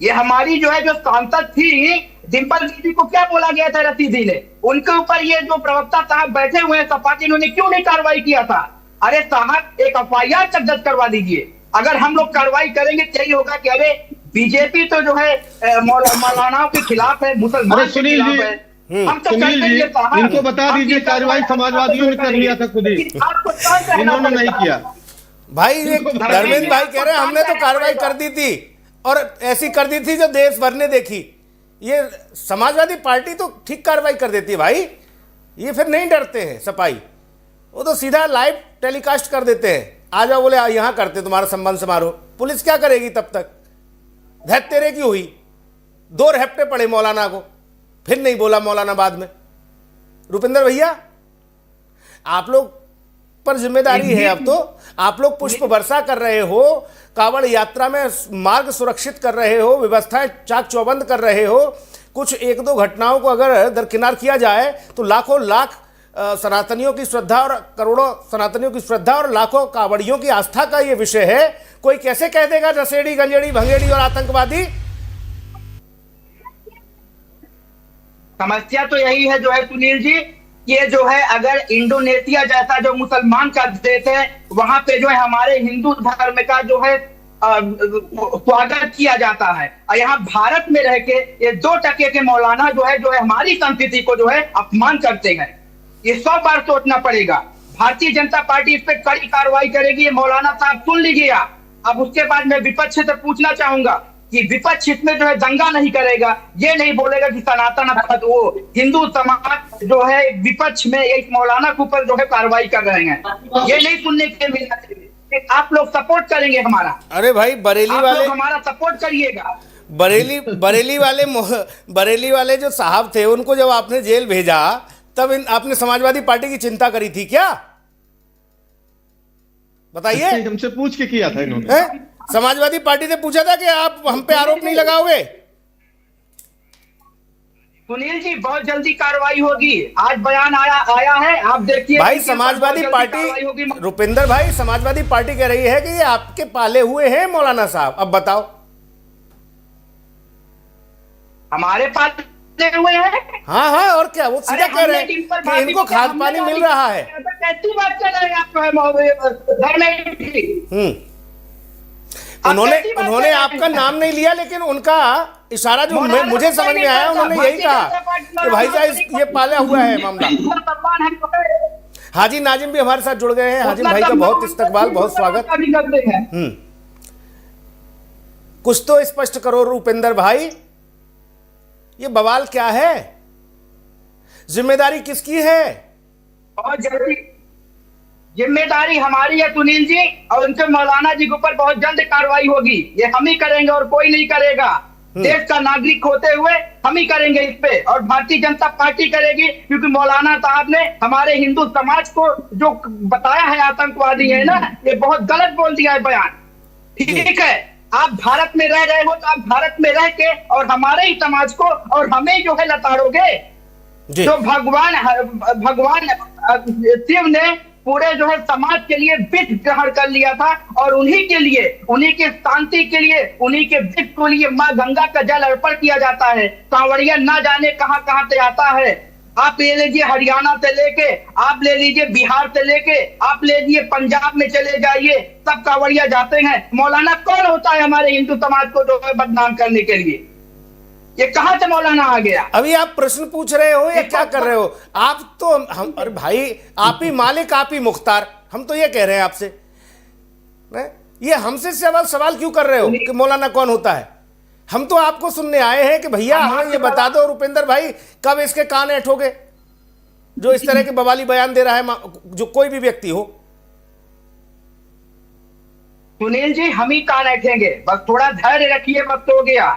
S5: ये हमारी जो है जो सांसद थी डिंपल दीदी को क्या बोला गया था रसीदी ने? उनके ऊपर ये जो प्रवक्ता साहब बैठे हुए हैं सपा के, इन्होंने क्यों नहीं कार्रवाई किया था? अरे साहब, एक एफआईआर तक दर्ज करवा दीजिए। अगर हम लोग कार्रवाई करेंगे तो यही होगा कि अरे बीजेपी तो जो है मौलानाओं के खिलाफ है, मुसलमान के खिलाफ है। हम तो
S4: इनको बता दीजिए कार्रवाई समाजवादियों ने कर लिया था खुद ही, इन्होंने नहीं किया।
S1: भाई धर्मेंद्र भाई कह रहे हैं हमने तो कार्रवाई कर दी थी, और ऐसी कर दी थी जो देश भर ने देखी। ये समाजवादी पार्टी तो ठीक कार्रवाई कर देती है भाई, ये फिर नहीं डरते हैं सपाई, वो तो सीधा लाइव टेलीकास्ट कर देते हैं। आ जाओ, बोले यहां करते तुम्हारा सम्मान समारोह, पुलिस क्या करेगी तब तक? धैर्य तेरे की हुई, 2 रहपटे पड़े मौलाना को, फिर नहीं बोला मौलाना बाद में। रुपेंद्र भैया, आप लोग पर जिम्मेदारी है, अब तो आप लोग पुष्प वर्षा कर रहे हो, कांवड़ यात्रा में मार्ग सुरक्षित कर रहे हो, व्यवस्थाएं चाक चौबंद कर रहे हो। कुछ 1-2 घटनाओं को अगर दरकिनार किया जाए तो लाखों लाख सनातनियों की श्रद्धा और करोड़ों सनातनियों की श्रद्धा और लाखों कांवड़ियों की आस्था का ये विषय है। कोई कैसे कह देगा नशेड़ी, गंजेड़ी, भंगेड़ी और आतंकवादी?
S5: समस्या तो यही है जो है सुनील जी, ये जो है अगर इंडोनेशिया जैसा जो मुसलमान का देश है, वहां पे जो है हमारे हिंदू धर्म का जो है स्वागत किया जाता है, और यहाँ भारत में रह के ये 2% के मौलाना जो है हमारी संस्कृति को जो है अपमान करते हैं। ये 100 बार सोचना पड़ेगा। भारतीय जनता पार्टी इस पे कड़ी कार्रवाई करेगी। ये मौलाना साहब सुन लीजिए, अब उसके बाद मैं विपक्ष से पूछना चाहूंगा कि विपक्ष इसमें जो है दंगा नहीं करेगा, ये नहीं बोलेगा कि सनातन वो हिंदू समाज जो है विपक्ष में एक मौलाना के ऊपर जो है कार्रवाई कर रहे हैं, ये नहीं सुनने के लिए मिलना चाहिए। आप लोग सपोर्ट करेंगे हमारा?
S1: अरे भाई बरेली
S5: आप
S1: वाले,
S5: लोग हमारा सपोर्ट करिएगा।
S1: बरेली वाले जो साहब थे उनको जब आपने जेल भेजा तब आपने समाजवादी पार्टी की चिंता करी थी क्या? बताइए।
S4: हमसे पूछ के किया था इन्होंने।
S1: समाजवादी पार्टी से पूछा था कि आप हम पे आरोप नहीं लगाओगे?
S5: सुनील जी बहुत जल्दी कार्रवाई होगी, आज बयान आया है, आप देखिए
S1: भाई समाजवादी पार्टी, रुपिंदर भाई समाजवादी पार्टी कह रही है कि ये आपके पाले हुए हैं मौलाना साहब, अब बताओ।
S5: हमारे पास हुए हैं?
S1: हाँ हाँ, और क्या, वो सीधा कह रहे हैं कि इनको खाद पानी मिल रहा है।
S5: कैसी बात कर रहे हैं आप?
S1: उन्होंने आपका नाम नहीं लिया, लेकिन उनका इशारा जो मुझे समझ में आया, उन्होंने यही कहा कि भाई साहब ये पाला हुआ है मामला। हाजी नाजिम भी हमारे साथ जुड़ गए हैं। हाजिम भाई का बहुत इस्तकबाल, बहुत स्वागत। कुछ तो स्पष्ट करो रुपेंद्र भाई, ये बवाल क्या है? जिम्मेदारी किसकी है?
S5: बहुत जल्दी जिम्मेदारी हमारी है सुनील जी, और उनके मौलाना जी के ऊपर बहुत जल्द कार्रवाई होगी। ये हम ही करेंगे और कोई नहीं करेगा। देश का नागरिक होते हुए हम ही करेंगे इस पे, और भारतीय जनता पार्टी करेगी, क्योंकि मौलाना साहब ने हमारे हिंदू समाज को जो बताया है आतंकवादी है ना, ये बहुत गलत बोल दिया है बयान। ठीक है, आप भारत में रह रहे हो तो आप भारत में रह के और हमारे ही समाज को और हमें जो है लताड़ोगे। तो भगवान शिव ने पूरे जो है समाज के लिए विष ग्रहण कर लिया था, और उन्हीं के लिए, उन्हीं की शांति के लिए, उन्हीं के विष के लिए माँ गंगा का जल अर्पण किया जाता है। कांवड़िया ना जाने कहां कहां से आता है। आप ले लीजिए हरियाणा से लेके, आप ले लीजिए बिहार से लेके, आप ले लीजिए पंजाब में चले जाइए, सब कांवड़िया जाते हैं। मौलाना कौन होता है हमारे हिंदू समाज को जो है बदनाम करने के लिए? ये कहां से मौलाना आ गया?
S1: अभी आप प्रश्न पूछ रहे हो या क्या कर रहे हो? आप तो हम, अरे भाई आप ही मालिक, आप ही मुख्तार, हम तो ये कह रहे हैं आपसे। ये हमसे सवाल क्यों कर रहे हो कि मौलाना कौन होता है? हम तो आपको सुनने आए हैं कि भैया हमें ये बता दो रुपेंद्र भाई, कब इसके कान ऐठोगे जो इस तरह के बवाली बयान दे रहा है, जो कोई भी व्यक्ति हो।
S5: सुनील जी हम ही कान ऐठेंगे, बस थोड़ा धैर्य रखिए, बस हो गया।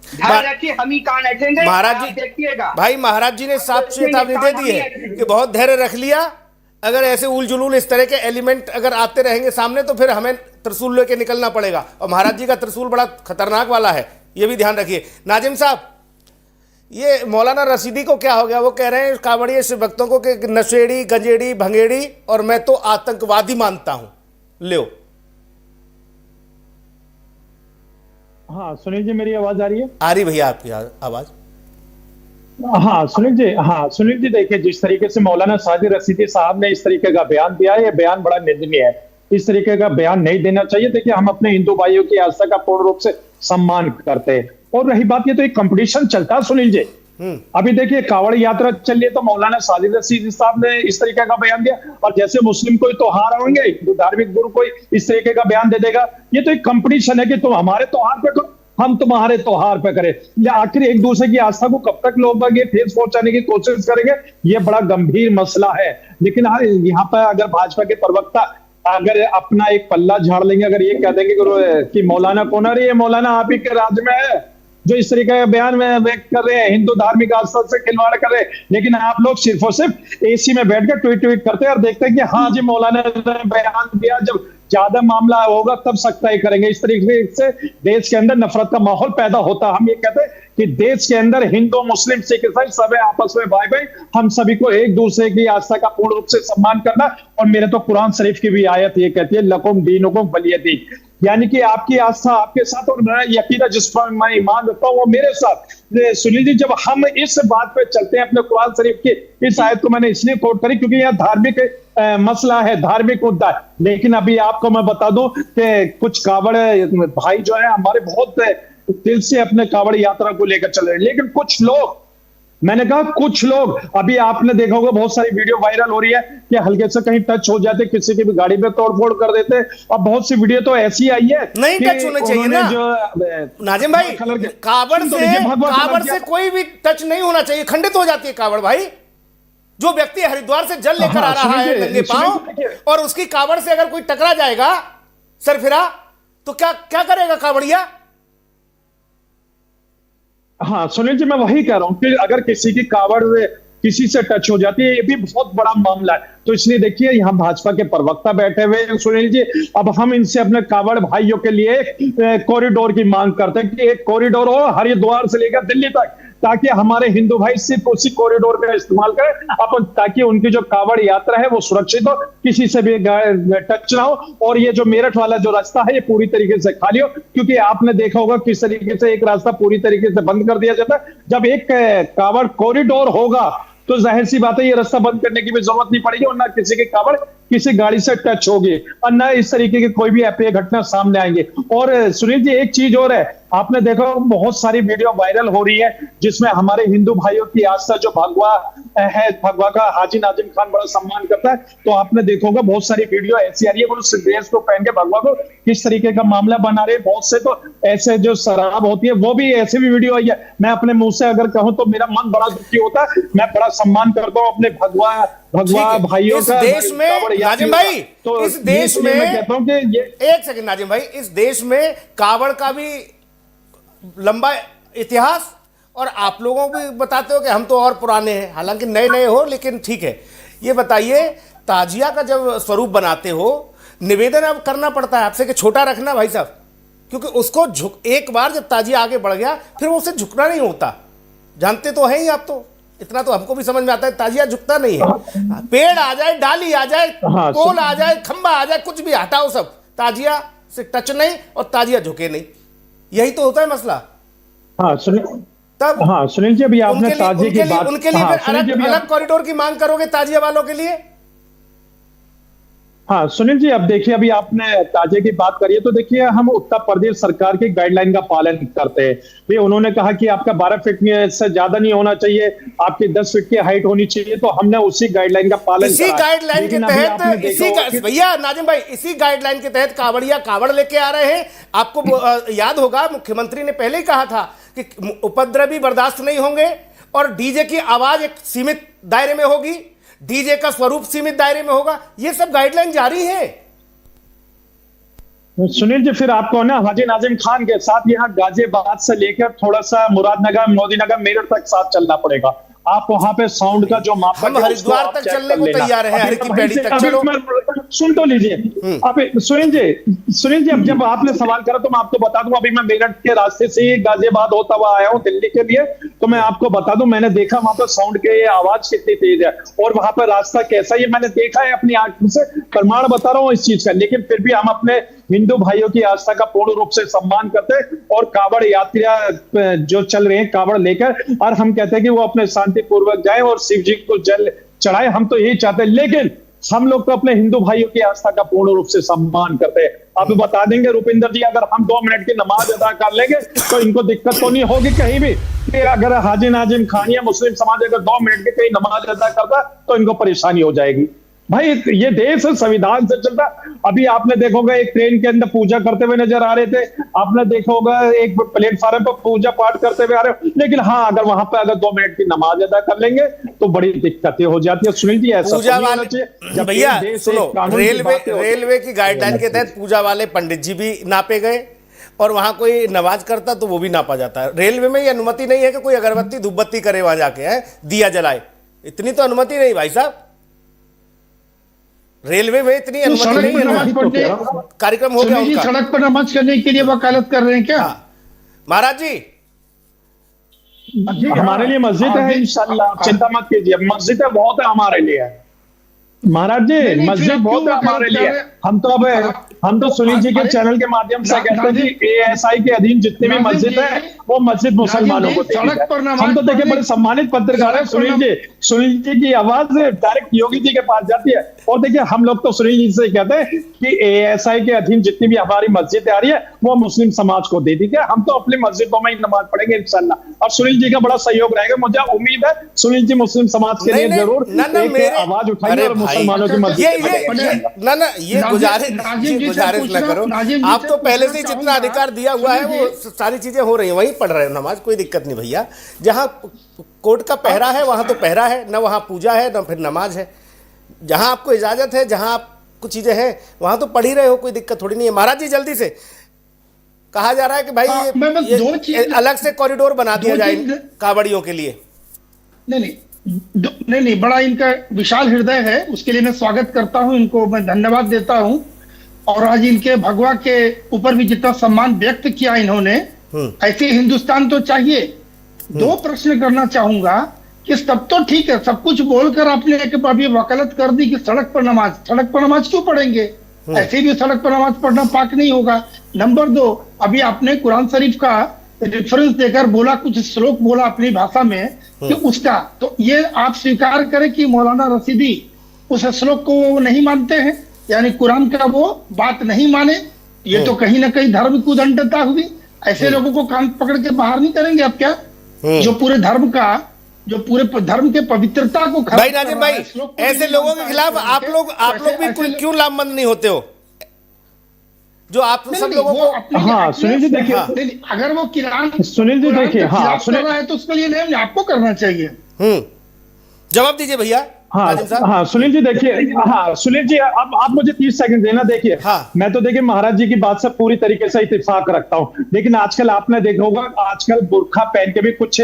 S5: धैर्य रखिए, हम ही कान ऐठेंगे।
S1: महाराज जी
S5: देखिएगा,
S1: भाई महाराज जी ने साफ चेतावनी दे दी है कि बहुत धैर्य रख लिया, अगर ऐसे उल जुलूल इस तरह के एलिमेंट अगर आते रहेंगे सामने तो फिर हमें त्रिशूल लेके निकलना पड़ेगा। और महाराज जी का त्रिशूल बड़ा खतरनाक वाला है, ये भी ध्यान रखिए। नाजिम साहब, ये मौलाना रशीदी को क्या हो गया? वो कह रहे हैं कांवड़िए शिव भक्तों को कि नशेड़ी, गंजेड़ी, भंगेड़ी और मैं तो आतंकवादी मानता हूं। लो।
S6: हाँ सुनील जी, मेरी आवाज आ रही है?
S1: आ रही भैया आपकी आवाज।
S6: हाँ सुनील जी देखिए, जिस तरीके से मौलाना साजिद रशीदी साहब ने इस तरीके का बयान दिया है, ये बयान बड़ा निंदनीय है। इस तरीके का बयान नहीं देना चाहिए। देखिए, हम अपने हिंदू भाइयों की आस्था का पूर्ण रूप से सम्मान करते हैं। और रही बात, ये तो एक कंपटीशन चलता है सुनील जी। अभी देखिए कावड़ यात्रा चल रही है, तो मौलाना साजिद रशीदी साहब ने इस तरीके का बयान दिया, और जैसे मुस्लिम कोई त्योहार होंगे, हिंदू धार्मिक गुरु कोई इस तरीके का बयान दे देगा। ये तो एक कंपटीशन है कि तुम हमारे त्योहार पे करो, हम तुम्हारे त्योहार पे करें। आखिर एक दूसरे की आस्था को कब तक लोग ये ठेस पहुंचाने की कोशिश करेंगे? ये बड़ा गंभीर मसला है। लेकिन यहाँ पर अगर भाजपा के प्रवक्ता अगर अपना एक पल्ला झाड़ लेंगे, अगर ये कह देंगे कि मौलाना कौन है, मौलाना आप ही के राज्य में है जो इस तरीके का बयान व्यक्त कर रहे हैं, हिंदू धार्मिक आस्था से खिलवाड़ कर रहे हैं, लेकिन आप लोग सिर्फ और सिर्फ एसी में बैठकर ट्वीट करते हैं और देखते हैं कि हाँ जी मौलाना ने बयान दिया, जब ज्यादा मामला होगा तब सख्ताई करेंगे। इस तरीके से देश के अंदर नफरत का माहौल पैदा होता है। हम ये कहते हैं कि देश के अंदर हिंदू, मुस्लिम, सिख, ईसाई सब आपस में भाई भाई, हम सभी को एक दूसरे की आस्था का पूर्ण रूप से सम्मान करना। और मेरे तो कुरान शरीफ की भी आयत ये कहती है, लकुम दीनुकुम वलिय दीन, यानी कि आपकी आस्था आपके साथ और मेरा यकीन जिस पर मैं ईमान रखता हूं वो मेरे साथ। सुनील जी, जब हम इस बात पे चलते हैं, अपने कुरान शरीफ की इस आयत को मैंने इसलिए कोट करी क्योंकि यह धार्मिक मसला है, धार्मिक मुद्दा है। लेकिन अभी आपको मैं बता दूं कि कुछ कावड़ भाई जो है हमारे बहुत दिल से अपने कावड़ यात्रा को लेकर चल रहे हैं, लेकिन कुछ लोग मैंने कहा कुछ लोग, अभी आपने देखा होगा बहुत सारी वीडियो वायरल हो रही है कि हल्के से कहीं टच हो जाते, किसी की भी गाड़ी पे तोड़फोड़ कर देते। अब बहुत सी वीडियो तो ऐसी आई है
S1: नहीं
S6: कि
S1: टच होने चाहिए ना
S6: जो
S1: नाजिम भाई, कावड़ से कोई भी टच नहीं होना चाहिए, खंडित हो जाती है कावड़ भाई। जो व्यक्ति हरिद्वार से जल लेकर आ रहा है नंगे पांव और उसकी कावड़ से अगर कोई टकरा जाएगा सरफिरा, तो क्या क्या करेगा कावड़िया?
S6: हाँ सुनील जी, मैं वही कह रहा हूं कि अगर किसी की कावड़ किसी से टच हो जाती है, ये भी बहुत बड़ा मामला है। तो इसलिए देखिए, यहाँ भाजपा के प्रवक्ता बैठे हुए हैं सुनील जी। अब हम इनसे अपने कावड़ भाइयों के लिए कॉरिडोर की मांग करते हैं कि एक कॉरिडोर हो हरिद्वार से लेकर दिल्ली तक, ताकि हमारे हिंदू भाई सिर्फ उसी कॉरिडोर का इस्तेमाल करें अपन, ताकि उनकी जो कावड़ यात्रा है वो सुरक्षित हो, किसी से भी टच ना हो। और ये जो मेरठ वाला जो रास्ता है ये पूरी तरीके से खाली हो, क्योंकि आपने देखा होगा किस तरीके से एक रास्ता पूरी तरीके से बंद कर दिया जाता है। जब एक कावड़ कॉरिडोर होगा तो जाहिर सी बात है ये रास्ता बंद करने की भी जरूरत नहीं पड़ेगी, और ना किसी की कावड़ किसी गाड़ी से टच होगी, और ना इस तरीके की कोई भी अप्रिय घटना सामने आएंगे। और सुनील जी, एक चीज और है, आपने देखा बहुत सारी वीडियो वायरल हो रही है जिसमें हमारे हिंदू भाइयों की आस्था जो भगवा है, भगवा का हाजी नाजिम खान बड़ा सम्मान करता है। तो आपने देखा होगा बहुत सारी वीडियो ऐसी आ रही है, वो उस ड्रेस को पहन के भगवा को किस तरीके का मामला बना रहे हैं। बहुत से तो ऐसे जो शराब होती है वो भी ऐसी भी वीडियो आई है। मैं अपने मुंह से अगर कहूं तो मेरा मन बड़ा दुखी होता है। मैं बड़ा सम्मान करता हूं अपने भगवा भाइयों
S1: इस
S6: का।
S1: देश में नाजिम भाई,
S6: तो
S1: इस देश में
S6: मैं कहता हूं कि ये
S1: एक सेकंड नाजिम भाई, इस देश में कावड़ का भी लंबा इतिहास, और आप लोगों को भी बताते हो कि हम तो और पुराने हैं, हालांकि नए नए हो, लेकिन ठीक है। ये बताइए, ताजिया का जब स्वरूप बनाते हो, निवेदन अब करना पड़ता है आपसे कि छोटा रखना भाई साहब, क्योंकि उसको एक बार जब ताजिया आगे बढ़ गया फिर वो उसे झुकना नहीं होता। जानते तो है ही आप, तो इतना तो हमको भी समझ में आता है, ताजिया झुकता नहीं है। पेड़ आ जाए, डाली आ जाए, पोल आ जाए, खंबा आ जाए, कुछ भी हटाओ, सब ताजिया से टच नहीं और ताजिया झुके नहीं। यही तो होता है मसला।
S6: हाँ सुनिल,
S1: तब
S6: हाँ सुनील जी, अभी आपने ताजिए की बात,
S1: उनके लिए फिर अलग कॉरिडोर की मांग करोगे ताजिया वालों के लिए?
S6: हाँ सुनील जी, अब देखिए, अभी आपने ताजे की बात करी है, तो देखिए हम उत्तर प्रदेश सरकार की गाइडलाइन का पालन करते हैं। भाई उन्होंने कहा कि आपका 12 फीट से ज्यादा नहीं होना चाहिए, आपकी 10 फीट की हाइट होनी चाहिए, तो हमने उसी गाइडलाइन का पालन
S1: इसी गाइडलाइन के तहत भैया नाजिम भाई, इसी गाइडलाइन के तहत कावड़िया कावड़ लेके आ रहे हैं। आपको याद होगा मुख्यमंत्री ने पहले ही कहा था कि उपद्रवी बर्दाश्त नहीं होंगे और डीजे की आवाज एक सीमित दायरे में होगी, डीजे का स्वरूप सीमित दायरे में होगा। ये सब गाइडलाइन जारी है।
S6: सुनील जी, फिर आपको ना हाजी नाजिम खान के साथ यहाँ गाजियाबाद से लेकर थोड़ा सा मुरादनगर, मोदीनगर, मेरठ तक साथ चलना पड़ेगा। आप वहां पे साउंड का जो मापक
S1: हम हरिद्वार तक चलने को तैयार हैं, हर की पैड़ी तक चलो।
S6: सुन तो लीजिए अब सुनील जी, अब जब आपने सवाल करा तो मैं आपको बता दूं, अभी मैं मेरठ के रास्ते से गाजियाबाद होता हुआ आया हूं दिल्ली के लिए, तो मैं आपको बता दूं, मैंने देखा वहां पर साउंड के आवाज कितनी तेज है और वहां पर रास्ता कैसा है, मैंने देखा है अपनी आंखों से, प्रमाण बता रहा हूं इस चीज का। लेकिन फिर भी हम अपने हिंदू भाइयों की आस्था का पूर्ण रूप से सम्मान करते हैं और कावड़ यात्रा जो चल रहे हैं कावड़ लेकर, और हम कहते हैं कि वो अपने शांतिपूर्वक जाए और शिव जी को जल चढ़ाए, हम तो यही चाहते हैं। लेकिन हम लोग तो अपने हिंदू भाइयों की आस्था का पूर्ण रूप से सम्मान करते हैं। आप बता देंगे रुपिंदर जी, अगर हम 2 मिनट की नमाज अदा कर लेंगे तो इनको दिक्कत तो नहीं होगी कहीं भी कि अगर हाजी नाजिम खान या मुस्लिम समाज अगर 2 मिनट की कहीं नमाज अदा करता तो इनको परेशानी हो जाएगी। भाई ये देश संविधान से चलता। अभी आपने देखा होगा एक ट्रेन के अंदर पूजा करते हुए नजर आ रहे थे, आपने देखा होगा एक प्लेटफॉर्म पर पूजा पाठ करते हुए आ रहे। लेकिन हाँ, अगर वहां पर अगर 2 मिनट की नमाज अदा कर लेंगे तो बड़ी दिक्कतें हो जाती है। सुनील जी, ऐसा
S1: पूजा वाले भैया सुनो, रेलवे की गाइडलाइन के तहत पूजा वाले पंडित जी भी नापे गए और वहां कोई नमाज करता तो वो भी नापा जाता है। रेलवे में ये अनुमति नहीं है कि कोई अगरबत्ती धूपबत्ती करे वहां जाके, है दिया जलाए, इतनी तो अनुमति नहीं भाई साहब। रेलवे में इतनी अनुमति नहीं है। कार्यक्रम हो गया उनका।
S3: सड़क पर नमाज करने के लिए वकालत कर रहे हैं क्या?
S1: महाराज जी,
S6: हमारे लिए मस्जिद है, इंशाल्लाह चिंता मत कीजिए, मस्जिद है बहुत है हमारे लिए। महाराज जी, मस्जिद बहुत है हमारे लिए। हम तो अब हम तो सुनील जी के
S3: अरे,
S6: चैनल के माध्यम से कहते हैं
S3: नाजिम-
S6: कि एएसआई के अधीन जितनी भी
S3: नाजिम
S6: मस्जिद
S3: जी-
S6: है वो मस्जिद मुसलमानों
S3: नाजिम
S6: को
S3: जी,
S6: दी
S3: सड़क पर
S6: जाए।
S3: नमाज
S6: हम तो देखिए
S3: पढ़ने-
S6: बड़े सम्मानित पत्रकार है
S3: सड़क पर
S6: सुनील जी की आवाज डायरेक्ट योगी जी के पास जाती है। और देखिए हम लोग तो सुनील जी से कहते हैं कि एएसआई के अधीन जितनी भी हमारी मस्जिद आ रही है वो मुस्लिम समाज को दे दी गई। हम तो अपनी मस्जिदों में ही नमाज पढ़ेंगे इंशाल्लाह। और सुनील जी का बड़ा सहयोग रहेगा। मुझे उम्मीद है सुनील जी मुस्लिम समाज के लिए जरूर एक आवाज उठाएंगे और मुसलमानों की मस्जिद
S1: ये
S6: में
S1: ये गुजारिश ना करो। आप तो पहले से जितना अधिकार दिया हुआ है वो सारी चीजें हो रही हैं, वहीं पढ़ रहे हो नमाज, कोई दिक्कत नहीं भैया। जहां कोर्ट का पहरा है वहां तो पहरा है, न वहां पूजा है न फिर नमाज है। जहां आपको इजाजत है, जहां आप कुछ चीजें हैं वहां तो पढ़ ही रहे हो, कोई दिक्कत थोड़ी नहीं है। महाराज जी जल्दी से कहा जा रहा है कि भाई
S3: मैं बस
S1: ये
S3: दो चीज-
S1: अलग से कॉरिडोर बना दिया
S3: दो
S1: जाए
S3: चीज-
S1: कांवड़ियों के लिए।
S3: नहीं, बड़ा इनका विशाल हृदय है, उसके लिए मैं स्वागत करता हूं, इनको मैं धन्यवाद देता हूं। और आज इनके भगवा के ऊपर भी जितना सम्मान व्यक्त किया इन्होंने, ऐसे हिंदुस्तान तो चाहिए। दो प्रश्न करना चाहूंगा कि सब तो ठीक है, सब कुछ बोलकर आपने अभी वकालत कर दी कि सड़क पर नमाज क्यों पढ़ेंगे? ऐसे भी सड़क पर नमाज पढ़ना पाक नहीं होगा। नंबर 2, अभी आपने कुरान शरीफ का रेफरेंस देकर बोला, कुछ श्लोक बोला अपनी भाषा में कि उसका, तो ये आप स्वीकार करें कि मौलाना रशीदी उस श्लोक को वो नहीं मानते हैं, यानी कुरान का वो बात नहीं माने। ये तो कहीं ना कहीं धर्म की उदंडता हुई। ऐसे लोगों को कान पकड़ के बाहर नहीं करेंगे आप क्या? जो पूरे धर्म के पवित्रता को
S1: भाई नाजिम भाई, ऐसे लोगों के खिलाफ आप लोग भी क्यों लामबंद नहीं होते हो? जो आप सब लोगों को।
S6: हाँ सुनील जी देखिए,
S3: अगर वो किरान
S6: सुनील जी देखिए, हाँ
S3: कर रहा है तो उसके लिए नहीं आपको करना चाहिए।
S1: जवाब दीजिए भैया।
S6: हाँ सुनील जी देखिए, हाँ सुनील जी अब आप मुझे 30 सेकंड देना। देखिए मैं तो देखिए महाराज जी की बात से पूरी तरीके से इत्तेफाक रखता हूँ, लेकिन आजकल आपने देखा होगा आजकल बुर्खा पहन के भी कुछ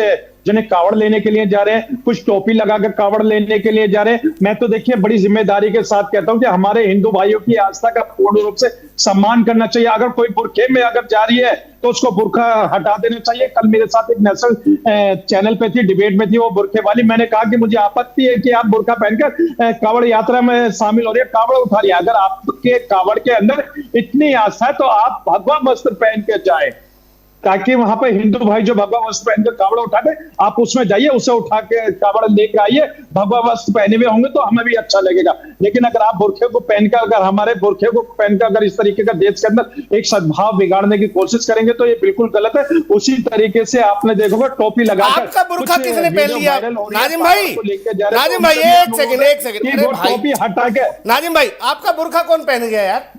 S6: जिन्हें कावड़ लेने के लिए जा रहे हैं, कुछ टोपी लगाकर कावड़ लेने के लिए जा रहे हैं। मैं तो देखिए बड़ी जिम्मेदारी के साथ कहता हूं कि हमारे हिंदू भाइयों की आस्था का पूर्ण रूप से सम्मान करना चाहिए। अगर कोई बुरखे में अगर जा रही है तो उसको बुरखा हटा देना चाहिए। कल मेरे साथ एक नेशनल चैनल पे थी, डिबेट में थी वो बुरखे वाली। मैंने कहा कि मुझे आपत्ति है कि आप बुरखा पहनकर कावड़ यात्रा में शामिल हो रही है, कावड़ उठा रही है। अगर आपके कावड़ के अंदर इतनी आस्था है तो आप भगवा वस्त्र पहन के जाए, ताकि वहां पर हिंदू भाई जो भगवा वस्त्र पहनकर कावड़ उठाते, आप उसमें जाइए, उसे उठा के कावड़ लेकर आइए। भगवा वस्त्र पहने हुए होंगे तो हमें भी अच्छा लगेगा। लेकिन अगर आप बुरखे को पहनकर, अगर हमारे बुरखे को पहनकर अगर इस तरीके का देश के अंदर एक सद्भाव बिगाड़ने की कोशिश करेंगे तो ये बिल्कुल गलत है। उसी तरीके से आपने देखोगा टोपी लगाकर
S1: आपका बुरखा किसने पहन लिया? नाजिम भाई एक सेकंड
S6: टोपी हटा के।
S1: नाजिम भाई आपका बुरखा कौन पहन गया यार?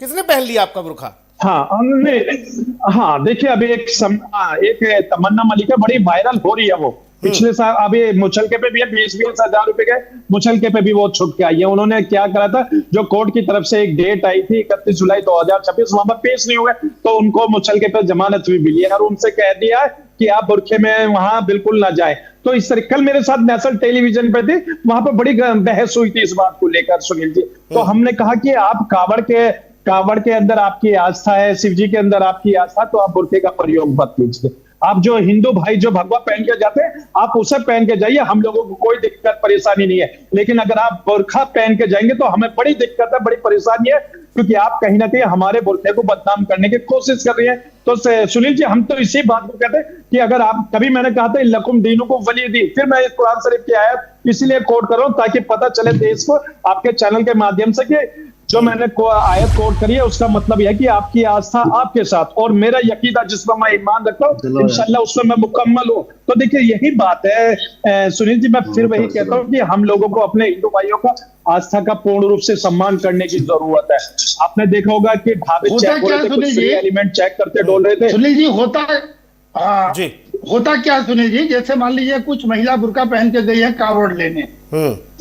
S1: किसने पहन लिया आपका बुरखा?
S6: हाँ देखिए अभी एक तमन्ना मलिक है, बड़ी वायरल हो रही है वो। पिछले साल अभी मुचलके पे भी 20-20 हजार रुपए के मुचलके पे भी वो छुट के आई है। उन्होंने क्या करा था, जो कोर्ट की तरफ से एक डेट आई थी 31 जुलाई 2026, वहां पर पेश नहीं हुए तो उनको मुचलके पे जमानत भी मिली है और उनसे कह दिया कि आप बुरखे में वहां बिल्कुल ना जाए। तो इस तरह कल मेरे साथ नेशनल टेलीविजन पे थी, वहां पर बड़ी बहस हुई थी इस बात को लेकर सुनील जी। तो हमने कहा कि आप कावड़ के अंदर आपकी आस्था है, शिव जी के अंदर आपकी आस्था, तो आप बुरखे का प्रयोग मत कीजिए। आप जो हिंदू भाई जो भगवा पहन के जाते हैं आप उसे पहन के जाइए, हम लोगों को कोई दिक्कत परेशानी नहीं है। लेकिन अगर आप बुरखा पहन के जाएंगे तो हमें बड़ी दिक्कत है, बड़ी परेशानी है, क्योंकि आप कहीं ना कहीं हमारे बुरखे को बदनाम करने की कोशिश कर रही है। तो सुनील जी हम तो इसी बात को कहते हैं कि अगर आप कभी, मैंने कहा था लकुम दीनों को वली दी, फिर मैं कुरान शरीफ की आयत इसलिए कोट कर रहा हूं ताकि पता चले देश को आपके चैनल के माध्यम से कि जो मैंने आयत कोट करी है उसका मतलब यह है कि आपकी आस्था आपके साथ और मेरा यकीदा जिस पर मैं ईमान रखता हूँ इंशाल्लाह उसमें मैं मुकम्मल हूँ। तो देखिए यही बात है सुनील जी, मैं फिर वही कहता हूँ कि हम लोगों को अपने हिंदू भाइयों का आस्था का पूर्ण रूप से सम्मान करने की जरूरत है। आपने देखा होगा कि ढाबे चेक हो रहे थे, कुछ एलिमेंट चेक करते डोल रहे थे।
S3: सुनील जी होता क्या सुनील जी, जैसे मान लीजिए कुछ महिला बुर्का पहन के गई है कावड़ लेने,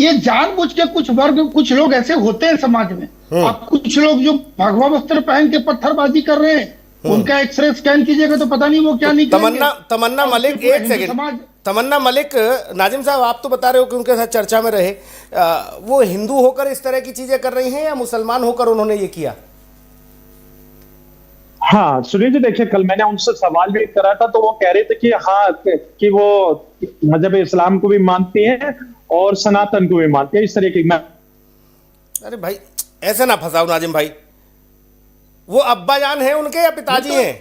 S3: ये जानबूझ के कुछ लोग ऐसे होते हैं समाज में। अब कुछ लोग जो भगवा वस्त्र पहन के पत्थरबाजी कर रहे हैं, उनका एक्सरे स्कैन कीजिएगा तो पता नहीं वो क्या निकलेंगे।
S1: तमन्ना मलिक, एक सेकंड, तमन्ना मलिक, नाजिम साहब आप तो बता रहे हो कि उनके साथ चर्चा में रहे, वो हिंदू होकर इस तरह की चीजें कर रही हैं या मुसलमान होकर उन्होंने ये किया?
S6: हाँ सुनील जी देखिए, कल मैंने उनसे सवाल भी करा था तो वो कह रहे थे कि हाँ कि वो मजहब इस्लाम को भी मानती हैं और सनातन को भी मानती है, इस तरह की। मैं
S1: अरे भाई ऐसे ना फंसाओ नाजिम भाई, वो अब्बा जान है उनके या पिताजी हैं?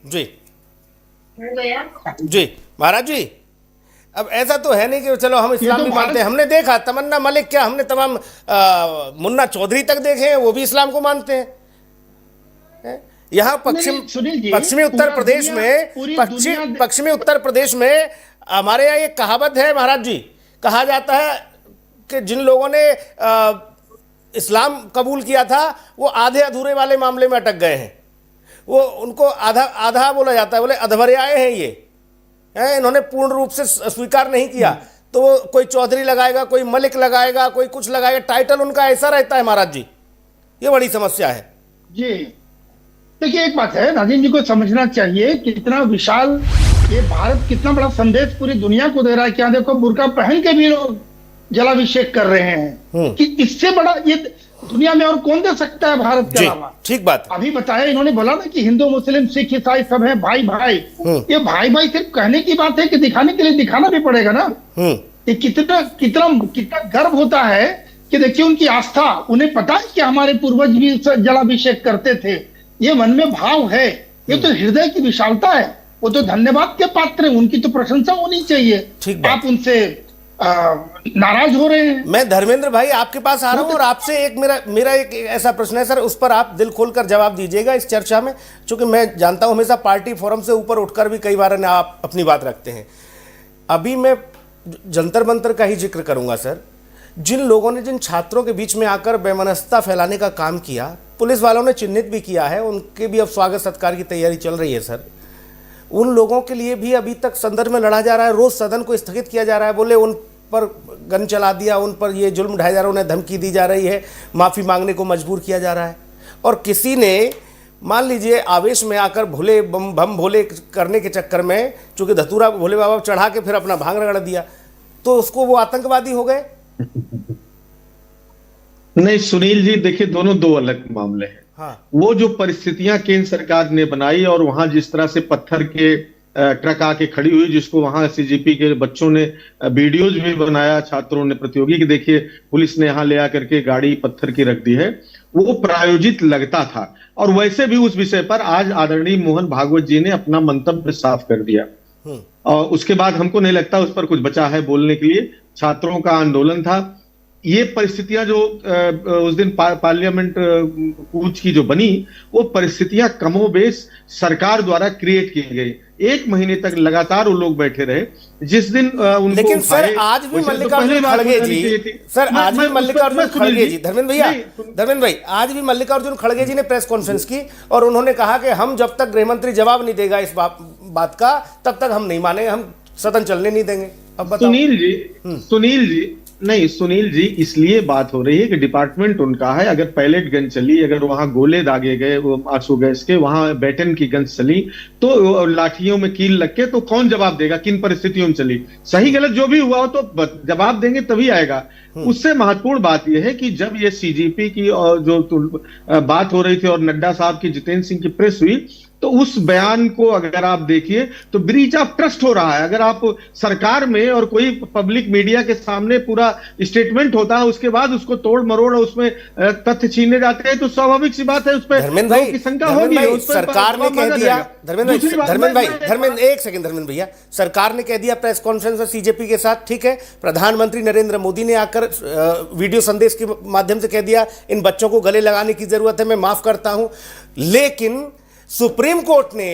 S1: जी जी महाराज जी, अब ऐसा तो है नहीं कि चलो हम इस्लाम भी मानते हैं। हमने देखा तमन्ना मलिक, क्या हमने तमाम मुन्ना चौधरी तक देखे हैं, वो भी इस्लाम को मानते हैं। यहाँ पश्चिमी उत्तर प्रदेश में पश्चिमी उत्तर प्रदेश में हमारे यहाँ एक कहावत है महाराज जी, कहा जाता है कि जिन लोगों ने इस्लाम कबूल किया था वो आधे अधूरे वाले मामले में अटक गए हैं। वो उनको आधा आधा बोला जाता है, बोले अधवरियाए हैं ये, इन्होंने पूर्ण रूप से स्वीकार नहीं किया। तो वो कोई चौधरी लगाएगा, कोई मलिक लगाएगा, कोई कुछ लगाएगा, टाइटल उनका ऐसा रहता है महाराज जी। ये बड़ी समस्या है
S3: जी। देखिए एक बात है, राजेंद्र जी को समझना चाहिए कितना विशाल ये भारत कितना बड़ा संदेश पूरी दुनिया को दे रहा है। क्या देखो, बुर्का पहन के भी लोग जलाभिषेक कर रहे हैं कि इससे बड़ा ये दुनिया में और कौन दे सकता है भारत के अलावा। ठीक बात। अभी बताया इन्होंने, बोला ना कि हिंदू मुस्लिम सिख ईसाई सब है भाई भाई। ये भाई भाई सिर्फ कहने की बात है कि दिखाने के लिए दिखाना भी पड़ेगा ना। ये कितना कितना कितना गर्व होता है कि देखिए उनकी आस्था, उन्हें पता है कि हमारे पूर्वज भी जलाभिषेक करते थे, ये मन में भाव है, ये तो हृदय की विशालता है। वो तो धन्यवाद के पात्र है, उनकी तो प्रशंसा होनी चाहिए। आप उनसे नाराज हो रहे हैं।
S1: मैं धर्मेंद्र भाई आपके पास आ रहा हूं और आपसे एक मेरा एक ऐसा प्रश्न है सर, उस पर आप दिल खोलकर जवाब दीजिएगा इस चर्चा में, क्योंकि मैं जानता हूं हमेशा पार्टी फोरम से ऊपर उठकर भी कई बार आप अपनी बात रखते हैं। अभी मैं जंतर मंतर का ही जिक्र करूंगा सर। जिन लोगों ने, जिन छात्रों के बीच में आकर बेमनस्ता फैलाने का काम किया, पुलिस वालों ने चिन्हित भी किया है, उनके भी अब स्वागत सत्कार की तैयारी चल रही है सर। उन लोगों के लिए भी अभी तक संदर्भ में लड़ा जा रहा है, रोज सदन को स्थगित किया जा रहा है, बोले उन पर गन चला दिया, उन पर ये जुल्म ढाया जा रहा है, उन्हें धमकी दी जा रही है, माफी मांगने को मजबूर किया जा रहा है। और किसी ने मान लीजिए आवेश में आकर भोले बम भोले करने के चक्कर में, चूंकि धतूरा भोले बाबा चढ़ा के फिर अपना भांग रगड़ दिया, तो उसको वो आतंकवादी हो गए।
S4: नहीं सुनील जी, देखिए दोनों दो अलग मामले हैं। हाँ। वो जो परिस्थितियां केंद्र सरकार ने बनाई और वहां जिस तरह से पत्थर के ट्रक आके खड़ी हुई, जिसको वहां सीजीपी के बच्चों ने वीडियोज भी बनाया, छात्रों ने प्रतियोगी की, देखिए पुलिस ने यहां ले आकर के गाड़ी पत्थर की रख दी है, वो प्रायोजित लगता था। और वैसे भी उस विषय पर आज आदरणीय मोहन भागवत जी ने अपना मंतव्य साफ कर दिया और उसके बाद हमको नहीं लगता उस पर कुछ बचा है बोलने के लिए। छात्रों का आंदोलन था। ये परिस्थितियां जो उस दिन पार्लियामेंट कूच की जो बनी, वो परिस्थितियां कमोबेश सरकार द्वारा क्रिएट की गई। 1 महीने तक लगातार वो लोग बैठे रहे। जिस दिन उनको,
S1: लेकिन सर आज भी मल्लिकार्जुन खड़गे जी, सर आज भी मल्लिकार्जुन खड़गे जी, धर्मेंद्र भाई आज भी मल्लिकार्जुन खड़गे जी ने प्रेस कॉन्फ्रेंस की और उन्होंने कहा कि हम जब तक गृहमंत्री जवाब नहीं देगा इस बात का, तब तक हम नहीं मानेंगे, हम सदन चलने नहीं देंगे। अब बताओ।
S4: सुनील जी इसलिए बात हो रही है कि डिपार्टमेंट उनका है। अगर पैलेट गन चली, अगर वहां गोले दागे गए आंसू गैस के, वहां बैटन की गन चली, तो लाठियों में कील लग के, तो कौन जवाब देगा किन परिस्थितियों में चली? सही गलत जो भी हुआ हो तो जवाब देंगे तभी आएगा। उससे महत्वपूर्ण बात यह है कि जब ये सीजीपी की और जो बात हो रही थी और नड्डा साहब की, जितेंद्र सिंह की प्रेस हुई, तो उस बयान को अगर आप देखिए तो ब्रीच ऑफ ट्रस्ट हो रहा है। अगर आप सरकार में और कोई पब्लिक मीडिया के सामने पूरा स्टेटमेंट होता है, उसके बाद उसको तोड़ मरोड़ उसमें तथ्य छीने जाते हैं, तो स्वाभाविक सी बात है उस पर की शंका होगी।
S1: सरकार ने कह दिया, धर्मेंद्र एक सेकंड, धर्मेंद्र भैया, सरकार ने कह दिया प्रेस कॉन्फ्रेंस में सीजेपी के साथ, ठीक है। प्रधानमंत्री नरेंद्र मोदी ने आकर वीडियो संदेश के माध्यम से कह दिया इन बच्चों को गले लगाने की जरूरत है, मैं माफ करता हूं। लेकिन सुप्रीम कोर्ट ने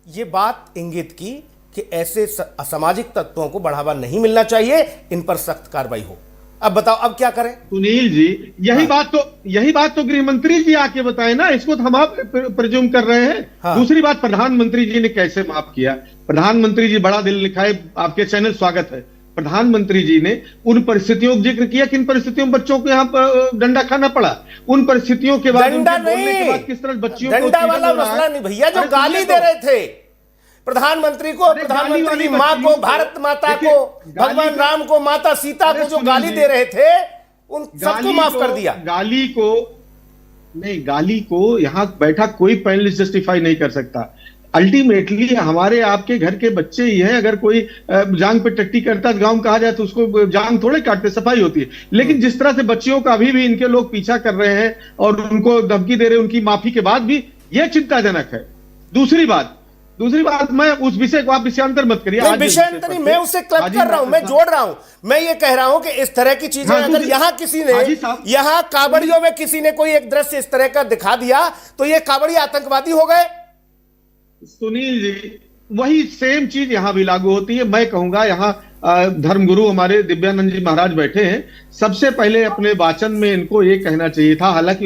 S1: यह बात इंगित की कि ऐसे असामाजिक तत्वों को बढ़ावा नहीं मिलना चाहिए, इन पर सख्त कार्रवाई हो। अब बताओ अब क्या करें?
S4: सुनील जी यही बात तो गृह मंत्री जी आके बताए ना, इसको तो हम आप प्रिज्यूम कर रहे हैं। हाँ। दूसरी बात, प्रधानमंत्री जी ने कैसे माफ किया? प्रधानमंत्री जी बड़ा दिल लिखाए, आपके चैनल स्वागत है। प्रधानमंत्री जी ने उन परिस्थितियों का जिक्र किया, किन परिस्थितियों में बच्चों को यहाँ डंडा खाना पड़ा, उन परिस्थितियों के बाद
S1: डंडा नहीं, किस तरह बच्चियों को डंडा वाला मसला नहीं भैया, जो गाली दे रहे थे प्रधानमंत्री को, प्रधानमंत्री माँ को, भारत माता को, भगवान राम को, माता सीता को जो गाली दे रहे थे, उन सबको माफ कर दिया।
S4: गाली को यहाँ बैठा कोई पैनलिस्ट जस्टिफाई नहीं कर सकता। अल्टीमेटली हमारे आपके घर के बच्चे ही हैं। अगर कोई जांग पे टट्टी करता है गांव कहा जाए तो उसको जांग थोड़े काटते, सफाई होती है। लेकिन जिस तरह से बच्चियों का अभी भी इनके लोग पीछा कर रहे हैं और उनको धमकी दे रहे हैं उनकी माफी के बाद भी, यह चिंताजनक है। दूसरी बात मैं उस विषय को आप विषयांतर मत करिए।
S1: नहीं, विषयांतर नहीं, मैं उससे क्लब कर रहा हूं, मैं जोड़ रहा हूं। मैं ये कह रहा हूं कि इस तरह की चीजें अगर यहां किसी ने, यहां कावड़ियों में किसी ने कोई एक दृश्य इस तरह का दिखा दिया तो ये कावड़ी आतंकवादी हो गए।
S4: सुनील जी, वही सेम चीज यहां भी लागू होती है। मैं कहूंगा यहां धर्मगुरु हमारे दिव्यानंद जी महाराज बैठे हैं, सबसे पहले अपने वाचन में इनको ये कहना चाहिए था, हालांकि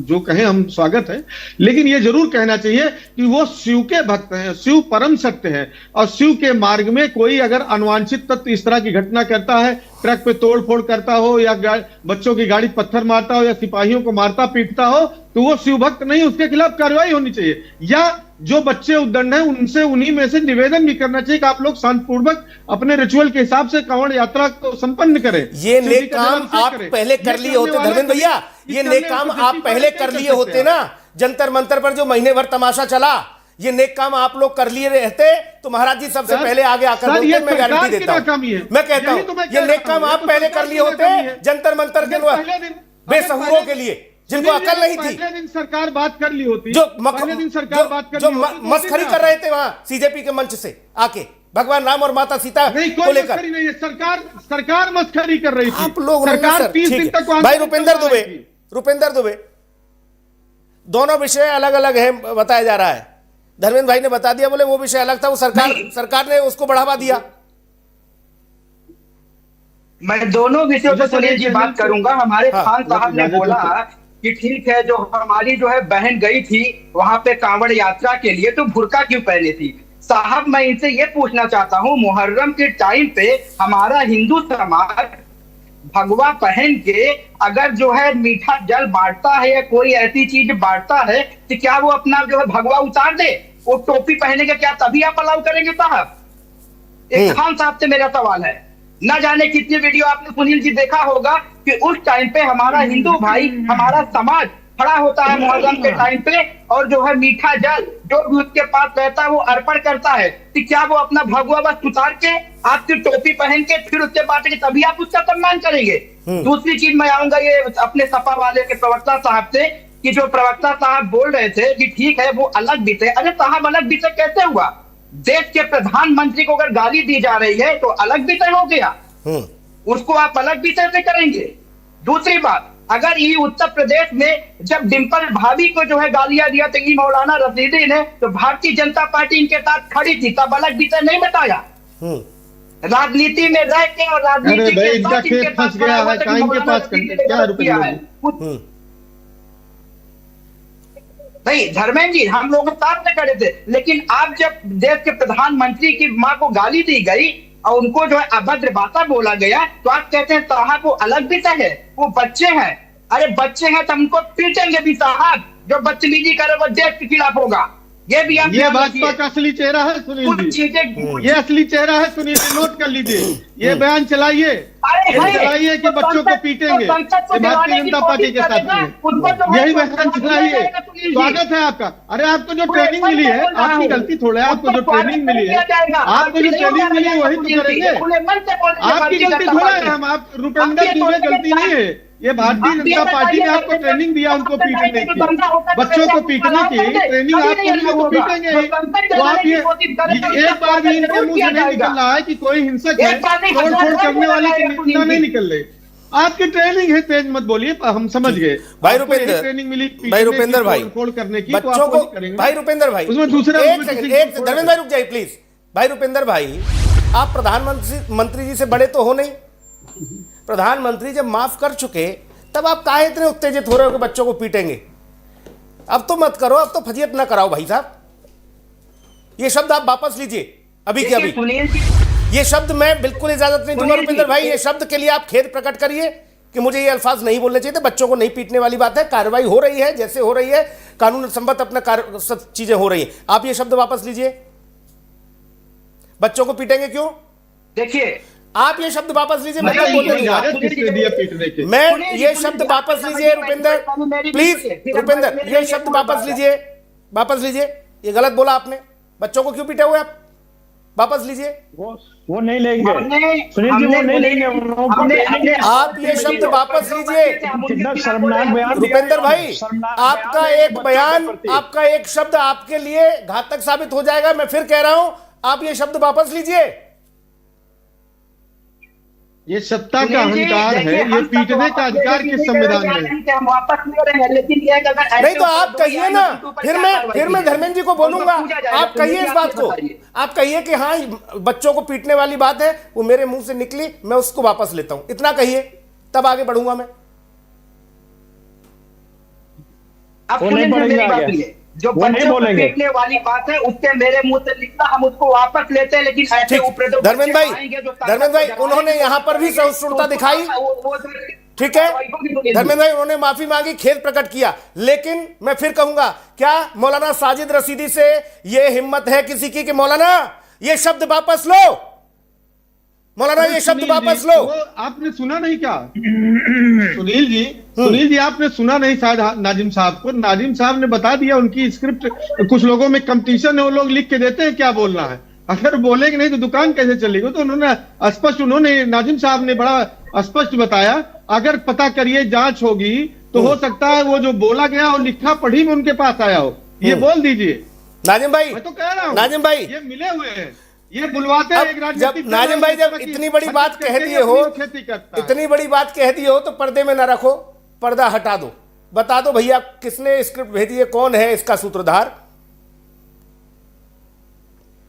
S4: जो कहें हम स्वागत है, लेकिन ये जरूर कहना चाहिए कि वो शिव के भक्त हैं, शिव परम सत्य है, और शिव के मार्ग में कोई अगर अनवांछित तत्व इस तरह की घटना करता है, ट्रक पे तोड़ फोड़ करता हो या बच्चों की गाड़ी पत्थर मारता हो या सिपाहियों को मारता पीटता हो, तो वो शिव भक्त नहीं, उसके खिलाफ कार्रवाई होनी चाहिए। या जो बच्चे उद्दंड हैं उनसे, उन्हीं में से निवेदन भी करना चाहिए कि आप लोग शांतिपूर्वक अपने रिचुअल के हिसाब से कांवड़ यात्रा को संपन्न करें।
S1: ये नेक काम आप पहले कर लिए होते धर्मेंद्र भैया, ये नेक काम आप पहले कर लिए होते ना। जंतर मंतर पर जो महीने भर तमाशा चला, ये नेक काम आप लोग कर लिए रहते तो महाराज जी सबसे पहले आगे आकर बोलते, मैं गारंटी देता हूं, मैं कहता हूं ये नेक काम आप पहले कर लिए होते जंतर मंतर के बेसहुरों के लिए, जिनको अकल नहीं थी।
S4: पहले दिन सरकार बात कर ली होती,
S1: जो मस्खरी कर रहे थे वहां सीजेपी के मंच से आके भगवान राम और माता सीता को लेकर,
S4: नहीं है, सरकार मस्खरी कर रही थी।
S1: आप लोग
S4: सरकार 30 दिन तक
S1: भाई रुपेंद्र दुबे दोनों विषय अलग अलग है बताया जा रहा है। धर्मेंद्र भाई ने बता दिया, बोले वो विषय अलग था, वो सरकार ने उसको बढ़ावा दिया।
S5: मैं दोनों विषयों पर सुनील जी बात करूंगा। हमारे खान साहब ने बोला कि ठीक है, जो हमारी जो है बहन गई थी वहां पे कांवड़ यात्रा के लिए, तो बुर्का क्यों पहनी थी? साहब मैं इनसे ये पूछना चाहता हूँ, मुहर्रम के टाइम पे हमारा हिंदू समाज भगवा पहन के अगर जो है मीठा जल बांटता है या कोई ऐसी चीज बांटता है, तो क्या वो अपना जो है भगवा उतार दे? वो टोपी पहने के क्या तभी आप अलाउ करेंगे साहब? एक खान साहब से मेरा सवाल है। न जाने कितनी वीडियो आपने सुनील जी देखा होगा कि उस टाइम पे हमारा हिंदू भाई, हमारा समाज खड़ा होता है मुहर्रम के टाइम पे और जो है मीठा जल जो भी उसके पास रहता है वो अर्पण करता है, तो क्या वो अपना भगवा बस उतार के आपकी टोपी पहन के फिर उसके बांटेंगे तभी आप उसका सम्मान करेंगे? दूसरी चीज मैं आऊंगा ये अपने सपा वाले के प्रवक्ता साहब से, कि जो प्रवक्ता साहब बोल रहे थे कि ठीक है वो अलग विषय। अरे साहब अलग विषय कैसे हुआ? देश के प्रधानमंत्री को अगर गाली दी जा रही है तो अलग विषय हो गया, उसको आप अलग विषय से करेंगे। दूसरी बात, अगर ये उत्तर प्रदेश में जब डिंपल भाभी को जो है गालियां दिया तो ये मौलाना रशीदी ने, तो भारतीय जनता पार्टी इनके साथ खड़ी थी, तब अलग विषय नहीं बताया। राजनीति में रह के और राजनीति के साथ इनके पास गया है, के पास क्या रुपया है नहीं? धर्मेंद्र जी हम लोग साथ में खड़े थे, लेकिन आप जब देश के प्रधानमंत्री की मां को गाली दी गई और उनको जो है अभद्र भाषा बोला गया, तो आप कहते हैं साहब वो अलग विषय है, वो बच्चे हैं। अरे बच्चे हैं तो उनको पीटेंगे भी साहब, जो बदतमीजी करे वो देश के खिलाफ होगा। ये भी आप,
S4: ये भाजपा का असली चेहरा है सुनील जी, ये असली चेहरा है सुनील जी, नोट कर लीजिए। ये बयान चलाइए कि बच्चों को पीटेंगे, भारतीय जनता पार्टी के साथ में यही बयान चलाइए। स्वागत है आपका। अरे आपको जो ट्रेनिंग मिली है, आपकी गलती थोड़ा है, आपको जो ट्रेनिंग मिली है, आपको जो ट्रेनिंग मिली है वही तो करेंगे, आपकी गलती थोड़ा है। हम आप रुपेंद्र दुबे गलती नहीं है, ये भारतीय जनता पार्टी ने आपको ट्रेनिंग दिया उनको पीटने की, बच्चों को पीटने की ट्रेनिंग आपको दिया, वो पीटेंगे। तो आप ये एक बार भी इनके मुंह से नहीं निकल रहा है कि कोई हिंसक है, तोड़ फोड़ करने वाले की निंदा नहीं निकल रही। आपकी ट्रेनिंग है, तेज मत बोलिए, हम समझ गए।
S1: भाई रुपेंद्र,
S4: ट्रेनिंग मिली
S1: भाई रुपेंद्र भाई
S4: फोड़ करने की,
S1: बच्चों को, भाई रुपेंद्र भाई
S4: उसमें दूसरा
S1: धर्मेंद्र भाई रुक जाइए प्लीज। भाई रुपेंद्र भाई, आप प्रधानमंत्री जी से बड़े तो हो नहीं, प्रधानमंत्री जब माफ कर चुके तब आप काहे इतने उत्तेजित हो रहे हो कि बच्चों को पीटेंगे? अब तो मत करो, अब तो फजीयत ना कराओ भाई साहब। ये शब्द आप वापस लीजिए अभी के अभी। ये शब्द मैं बिल्कुल इजाजत नहीं दूंगा रुपेंद्र भाई। ये शब्द के लिए आप खेद प्रकट करिए कि मुझे ये अल्फाज नहीं बोलने चाहिए थे। बच्चों को नहीं पीटने वाली बात है, कार्रवाई हो रही है जैसे हो रही है, कानून संबद्ध अपना सब चीजें हो रही है। आप ये शब्द वापस लीजिए। बच्चों को पीटेंगे क्यों?
S5: देखिए
S1: आप ये शब्द वापस लीजिए, मैं ये शब्द वापस लीजिए रुपेंद्र प्लीज। रुपेंद्र ये शब्द वापस लीजिए, वापस लीजिए, ये गलत बोला आपने। बच्चों को क्यों पीटे हुए आप? वापस लीजिए।
S6: वो नहीं लेंगे
S5: हमने-
S6: सुनील जी, वो
S5: हमने
S6: नहीं
S5: बोले-
S6: लेंगे।
S5: हमने
S1: आप ये शब्द वापस लीजिए।
S6: कितना शर्मनाक बयान दिया है।
S1: रुपेंद्र भाई,
S6: शर्मनाक
S1: आपका
S6: बयान है
S1: एक
S6: बच्चों के
S1: बयान,
S6: प्रति।
S1: आपका एक शब्द आपके लिए घातक साबित हो जाएगा। मैं फिर कह रहा हूं, आप ये शब्द वापस लीजिए।
S4: ये सत्ता का
S5: सुनील जी,
S4: अहंकार है,
S5: देखिए,
S4: ये
S5: हम सब
S4: पीटने
S5: वापस
S4: का अधिकार
S5: लेने
S4: किस
S5: की
S4: संविधान
S5: जरूरत
S4: में?
S5: नहीं कि हम वापस ले रहे हैं, लेकिन ये अगर ऐसे
S1: नहीं तो आप
S5: ऊपर
S1: कहिए
S5: दो
S1: ना,
S5: या ऊपर
S1: फिर
S5: क्या
S1: मैं
S5: कार्रवाई की
S1: धर्मेंद्र जी को
S5: है?
S1: बोलूंगा।
S5: उनको पूछा जाएगा,
S1: आप कहिए
S5: सुनील
S1: इस
S5: जी,
S1: बात
S5: आप
S1: को,
S5: बताइए।
S1: आप कहिए कि हाँ बच्चों को पीटने वाली बात है, वो मेरे मुंह से निकली, मैं उसको वापस लेता हूं, इतना कहिए, तब आगे बढ़ूंगा मैं।
S5: अब
S6: वो
S5: सुनील
S6: नहीं
S5: जी, मेरी
S6: बढ़ेंगे
S5: बात
S6: आगे।
S5: सुनिए। जो
S6: वो नहीं
S5: बच्चों को
S6: बोलेंगे।
S5: पीटने वाली बात है, उसके मेरे मुंह से निकला, हम उसको वापस लेते हैं, लेकिन ऐसे
S1: ठीक,
S5: ऊपर दो
S1: धर्मेंद्र
S5: बच्चे
S1: भाई,
S5: आएंगे जो
S1: धर्मेंद्र भाई,
S5: ताकत को
S1: उन्होंने
S5: जमाएंगे,
S1: यहां पर भी
S5: तो
S1: सहिष्णुता
S5: उसको
S1: दिखाई।
S5: वो
S1: ठीक है,
S5: कार्रवाई होगी सुनील जी।
S1: धर्मेंद्र भाई, उन्होंने माफी मांगी, खेद प्रकट किया, लेकिन मैं फिर कहूंगा, क्या मौलाना साजिद रशीदी से यह हिम्मत है किसी की कि मौलाना ये शब्द वापस लो, मौलाना ये शब्द
S4: सुनील
S1: वापस
S4: जी,
S1: लो?
S4: वो आपने सुना नहीं क्या? सुनील जी आपने सुना नहीं शायद नाजिम साहब को? नाजिम साहब ने बता दिया, उनकी स्क्रिप्ट, कुछ लोगों में कंपटीशन है, वो लोग लिख के देते हैं क्या बोलना है। अगर बोलेंगे नहीं तो दुकान कैसे चलेगी? तो उन्होंने नाजिम साहब ने बड़ा स्पष्ट बताया, अगर पता करिए जांच होगी तो हो सकता है वो जो बोला गया और लिखा पढ़ी में उनके पास आया हो, ये बोल दीजिए।
S1: नाजिम भाई,
S4: मैं तो कह रहा हूं,
S1: नाजिम भाई,
S4: ये मिले हुए हैं, ये बुलवाते हैं
S1: अब
S4: एक
S1: जब
S4: राजनीतिक दल
S1: नाजिम भाई जब
S4: है,
S1: इतनी बड़ी बात
S4: खेती
S1: कह दिए हो,
S4: खेती करता है।
S1: इतनी बड़ी बात कह दी हो तो पर्दे में ना रखो, पर्दा हटा दो, बता दो भैया किसने स्क्रिप्ट भेजी है, कौन है इसका सूत्रधार?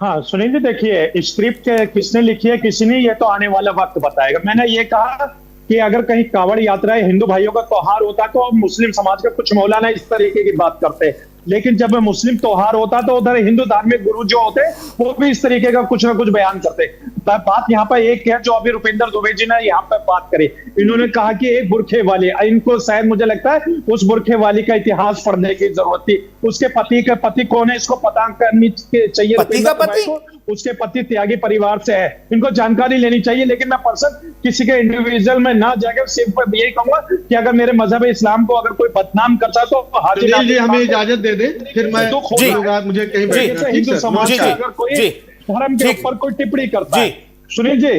S6: हाँ सुनील जी, देखिए स्क्रिप्ट किसने लिखी है किसी ने, ये तो आने वाला वक्त बताएगा। मैंने ये कहा कि अगर कहीं कांवड़ यात्राएं हिंदू भाइयों का त्योहार होता तो मुस्लिम समाज का कुछ मौलाना इस तरीके की बात करते, लेकिन जब मुस्लिम त्योहार होता तो उधर हिंदू धार्मिक गुरु जो होते वो भी इस तरीके का कुछ ना कुछ बयान करते। बात यहाँ पर एक है जो अभी रुपेंद्र दुबे जी ने यहाँ पर बात करी, इन्होंने कहा कि एक बुरखे वाली, इनको शायद मुझे लगता है उस बुरखे वाली का इतिहास पढ़ने की जरूरत थी। उसके पति का पति कौन है इसको पता करनी चाहिए।
S1: पति का पति?
S6: उसके पति त्यागी परिवार से है, इनको जानकारी लेनी चाहिए। लेकिन मैं पर्सन किसी के इंडिविजुअल में ना जाकर सिर्फ यही कहूंगा कि अगर मेरे मजहब इस्लाम को अगर कोई बदनाम करता तो हाजिर
S4: सुनील जी हमें इजाजत दे दे, फिर मैं
S6: दुख होगा।
S4: मुझे कहीं
S1: जी,
S4: बैठना है। ठीक
S6: हिंदू
S4: सर,
S6: समाज
S1: जी,
S6: का
S1: जी,
S6: अगर कोई
S1: जी,
S6: धर्म के
S1: ठीक।
S6: ऊपर कोई टिप्पणी करता
S1: जी।
S6: है, सुनील जी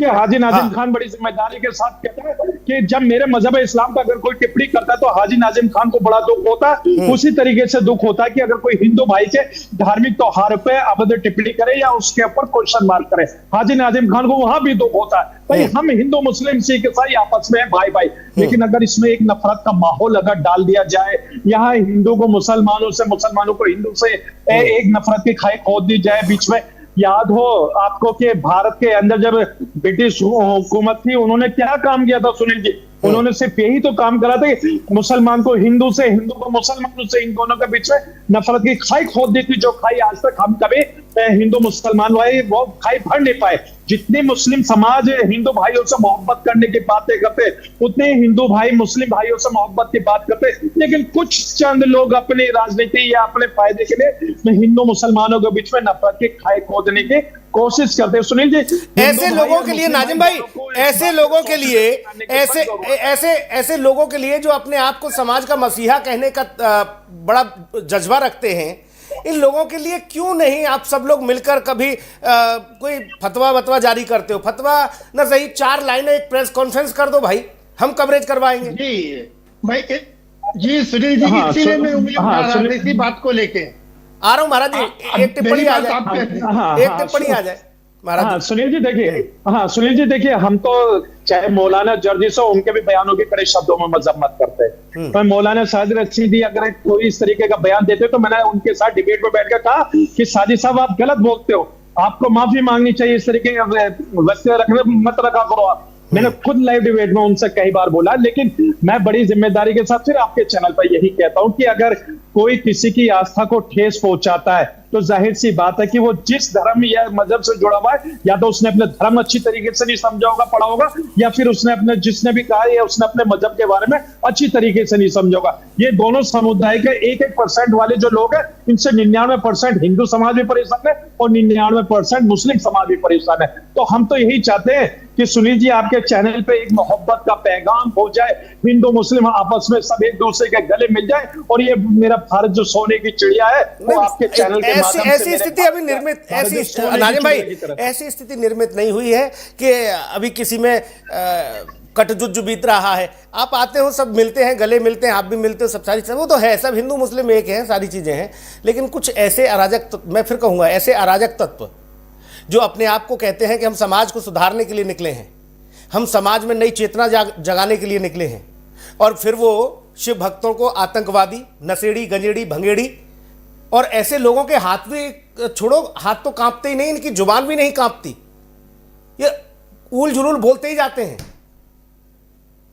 S6: हाजी नाजिम खान बड़ी जिम्मेदारी के साथ कहता है कि जब मेरे मजहब इस्लाम का अगर कोई टिप्पणी करता है तो हाजी नाजिम खान को बड़ा दुख होता है। उसी तरीके से दुख होता है कि अगर कोई हिंदू भाई के धार्मिक त्योहार पे अभद्र टिप्पणी करे या उसके ऊपर क्वेश्चन मार्क करे, हाजी नाजिम खान को वहां भी दुख होता है। भाई हम हिंदू मुस्लिम सिख ईसाई आपस में भाई भाई, लेकिन अगर इसमें एक नफरत का माहौल अगर डाल दिया जाए, यहाँ हिंदू को मुसलमानों से, मुसलमानों को हिंदू से एक नफरत की खाई खोद दी जाए बीच में। याद हो आपको कि भारत के अंदर जब ब्रिटिश हुकूमत थी उन्होंने क्या काम किया था सुनील जी? उन्होंने सिर्फ यही तो काम करा था कि मुसलमान को हिंदू से, हिंदू को मुसलमानों से, इन दोनों के बीच में नफरत की खाई खोद दी थी, जो खाई आज तक हम कभी हिंदू मुसलमान भाई वो खाई भर नहीं पाए। जितने मुस्लिम समाज हिंदू भाइयों से मोहब्बत करने की बातें करते, उतने हिंदू भाई मुस्लिम भाइयों से मोहब्बत की बात करते, लेकिन कुछ चंद लोग अपनी राजनीति या अपने फायदे के लिए हिंदू मुसलमानों के बीच में नफरत की खाई खोदने की कोशिश करते हैं। सुनील जी,
S1: ऐसे लोगों के लिए नाजिम भाई, ऐसे लोगों के लिए, ऐसे लोगों के लिए जो अपने आप को समाज का मसीहा कहने का बड़ा जज्बा रखते हैं, इन लोगों के लिए क्यों नहीं आप सब लोग मिलकर कभी कोई फतवा जारी करते हो? फतवा ना सही, 4 लाइनें एक प्रेस कॉन्फ्रेंस कर दो भाई, हम कवरेज करवाएंगे।
S3: जी सुनील जी, इसीलिए मैं उंगली उठा रहा था इसी बात को लेके।
S1: आ रहा हूं महाराज जी, एक टिप्पणी आ जाए, एक टिप्पणी आ जाए महाराज।
S6: हाँ सुनील जी देखिए, हम तो चाहे मौलाना जर्जिस हो उनके भी बयानों के कड़े शब्दों में मजम्मत करते हैं, पर मौलाना साजिद रशीदी अगर कोई इस तरीके का बयान देते तो मैंने उनके साथ डिबेट में बैठकर कहा कि साजिद साहब आप गलत बोलते हो, आपको माफी मांगनी चाहिए, इस तरीके का वक्तव्य मत रखा करो आप। मैंने खुद लाइव डिबेट में उनसे कई बार बोला, लेकिन मैं बड़ी जिम्मेदारी के साथ फिर आपके चैनल पर यही कहता हूं कि अगर कोई किसी की आस्था को ठेस पहुंचाता है तो जाहिर सी बात है कि वो जिस धर्म या मजहब से जुड़ा हुआ है, या तो उसने अपने धर्म अच्छी तरीके से नहीं समझा होगा, पढ़ा होगा, या फिर उसने अपने जिसने भी कहा या उसने अपने मजहब के बारे में अच्छी तरीके से नहीं समझा होगा। ये दोनों समुदाय के 1% वाले जो लोग हैं, इनसे 99% हिंदू समाज भी परेशान है और 99% मुस्लिम समाज भी परेशान है। तो हम तो यही चाहते हैं कि सुनील जी आपके चैनल पे एक मोहब्बत का पैगाम हो जाए, हिंदू मुस्लिम आपस में सब एक दूसरे के गले मिल जाए, और ये मेरा भारत जो सोने की चिड़िया है वो आपके चैनल के माध्यम से
S1: ऐसी स्थिति अभी निर्मित, ऐसी नाजिम भाई ऐसी स्थिति निर्मित नहीं हुई है कि अभी किसी में कटजुज्ज बीत रहा है। आप आते हो, सब मिलते हैं, गले मिलते हैं, आप भी मिलते हो, सब सारी चीज़ें वो तो है, सब हिंदू मुस्लिम एक हैं, सारी चीज़ें हैं। लेकिन कुछ ऐसे अराजक, मैं फिर कहूँगा ऐसे अराजक तत्व जो अपने आप को कहते हैं कि हम समाज को सुधारने के लिए निकले हैं, हम समाज में नई चेतना जगाने के लिए निकले हैं, और फिर वो शिव भक्तों को आतंकवादी, नशेड़ी, गंजेड़ी, भंगेड़ी, और ऐसे लोगों के हाथ भी छोड़ो, हाथ तो कांपते ही नहीं, इनकी जुबान भी नहीं कांपती, ये ऊल जुलूल बोलते ही जाते हैं।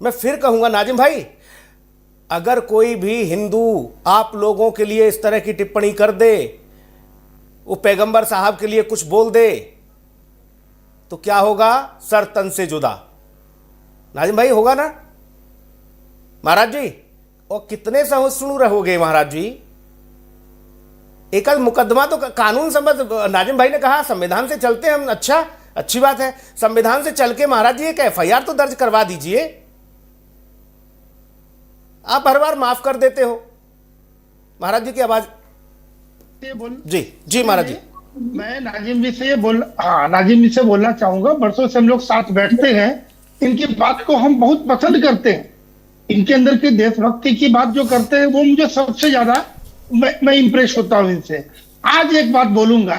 S1: मैं फिर कहूंगा नाजिम भाई, अगर कोई भी हिंदू आप लोगों के लिए इस तरह की टिप्पणी कर दे, वो पैगंबर साहब के लिए कुछ बोल दे, तो क्या होगा? सर तन से जुदा। नाजिम भाई होगा ना महाराज जी? और कितने सहिष्णु रहोगे महाराज जी? एक मुकदमा तो कानून समझ, नाजिम भाई ने कहा संविधान से चलते हम, अच्छा अच्छी बात है, संविधान से चल के महाराज जी एक एफआईआर तो दर्ज करवा दीजिए। आप हर बार माफ कर देते हो। महाराज जी की आवाज जी जी महाराज जी।
S3: मैं नाजिम जी से नाजिम जी से बोलना चाहूंगा, बरसों से हम लोग साथ बैठते हैं, इनकी बात को हम बहुत पसंद करते हैं, इनके अंदर की देशभक्ति की बात जो करते हैं वो मुझे सबसे ज्यादा मैं इंप्रेस होता हूं इनसे। आज एक बात बोलूंगा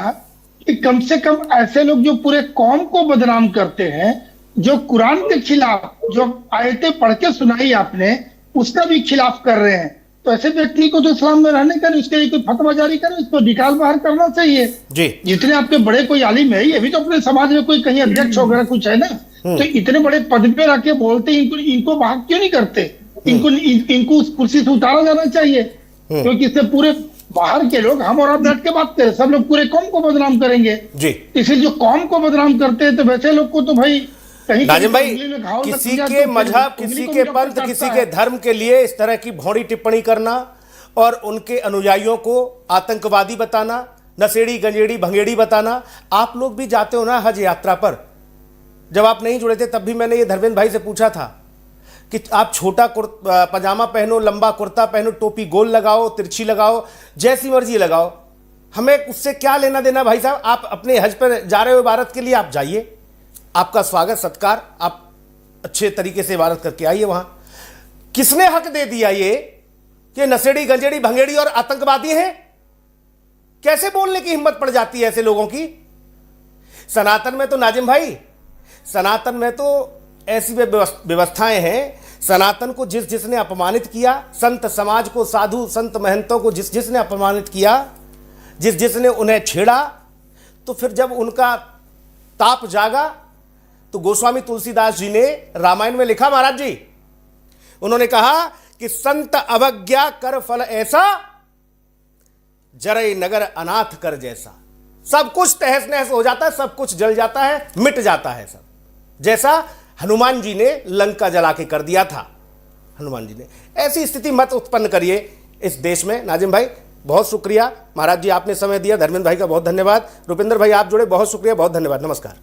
S3: कि कम से कम ऐसे लोग जो पूरे कौम को बदनाम करते हैं, जो कुरान के खिलाफ जो आयतें पढ़ के सुनाई आपने, उसका भी खिलाफ कर रहे हैं, तो ऐसे व्यक्ति को तो इस्लाम में रहने का, उसके लिए कोई फतवा जारी करे, इसको निकाल बाहर करना चाहिए
S1: जी।
S3: जितने आपके बड़े कोई आलिम है, ये भी तो अपने समाज में कोई कहीं अध्यक्ष वगैरह कुछ है ना, तो इतने बड़े पद पे रख के बोलते हैं, इनको बाहर क्यों नहीं करते? इनको उस कुर्सी से उतारा जाना चाहिए, क्योंकि इससे पूरे बाहर के लोग, हम और आप बैठ के बात करें, सब लोग पूरे कौम को बदनाम करेंगे जी। इसलिए जो कौम को बदनाम करते हैं, तो वैसे लोग को तो भाई
S1: नाजिम भाई, किसी के मजहब, किसी के पंथ, किसी के धर्म के लिए इस तरह की भौड़ी टिप्पणी करना और उनके अनुयायियों को आतंकवादी बताना, नशेड़ी, गंजेड़ी, भंगेड़ी बताना। आप लोग भी जाते हो ना हज यात्रा पर? जब आप नहीं जुड़े थे तब भी मैंने ये धर्मेंद्र भाई से पूछा था कि आप छोटा पजामा पहनो, लंबा कुर्ता पहनो, टोपी गोल लगाओ, तिरछी लगाओ, जैसी मर्जी लगाओ, हमें उससे क्या लेना देना भाई साहब? आप अपने हज पर जा रहे हो इबादत के लिए, आप जाइए, आपका स्वागत सत्कार, आप अच्छे तरीके से इबादत करके आइए वहां। किसने हक दे दिया ये कि नशेड़ी, गंजेड़ी, भंगेड़ी और आतंकवादी हैं? कैसे बोलने की हिम्मत पड़ जाती है ऐसे लोगों की? सनातन में तो नाजिम भाई, सनातन में तो ऐसी व्यवस्थाएं हैं, सनातन को जिस जिसने अपमानित किया, संत समाज को, साधु संत महंतों को जिस जिसने अपमानित किया, जिस जिसने उन्हें छेड़ा, तो फिर जब उनका ताप जागा तो गोस्वामी तुलसीदास जी ने रामायण में लिखा महाराज जी, उन्होंने कहा कि संत अवज्ञा कर फल ऐसा, जरई नगर अनाथ कर जैसा। सब कुछ तहस नहस हो जाता है, सब कुछ जल जाता है, मिट जाता है सब, जैसा हनुमान जी ने लंका जला के कर दिया था। हनुमान जी ने ऐसी स्थिति मत उत्पन्न करिए इस देश में। नाजिम भाई बहुत शुक्रिया, महाराज जी आपने समय दिया, धर्मेंद्र भाई का बहुत धन्यवाद, रुपेंद्र भाई आप जुड़े, बहुत शुक्रिया, बहुत धन्यवाद, नमस्कार।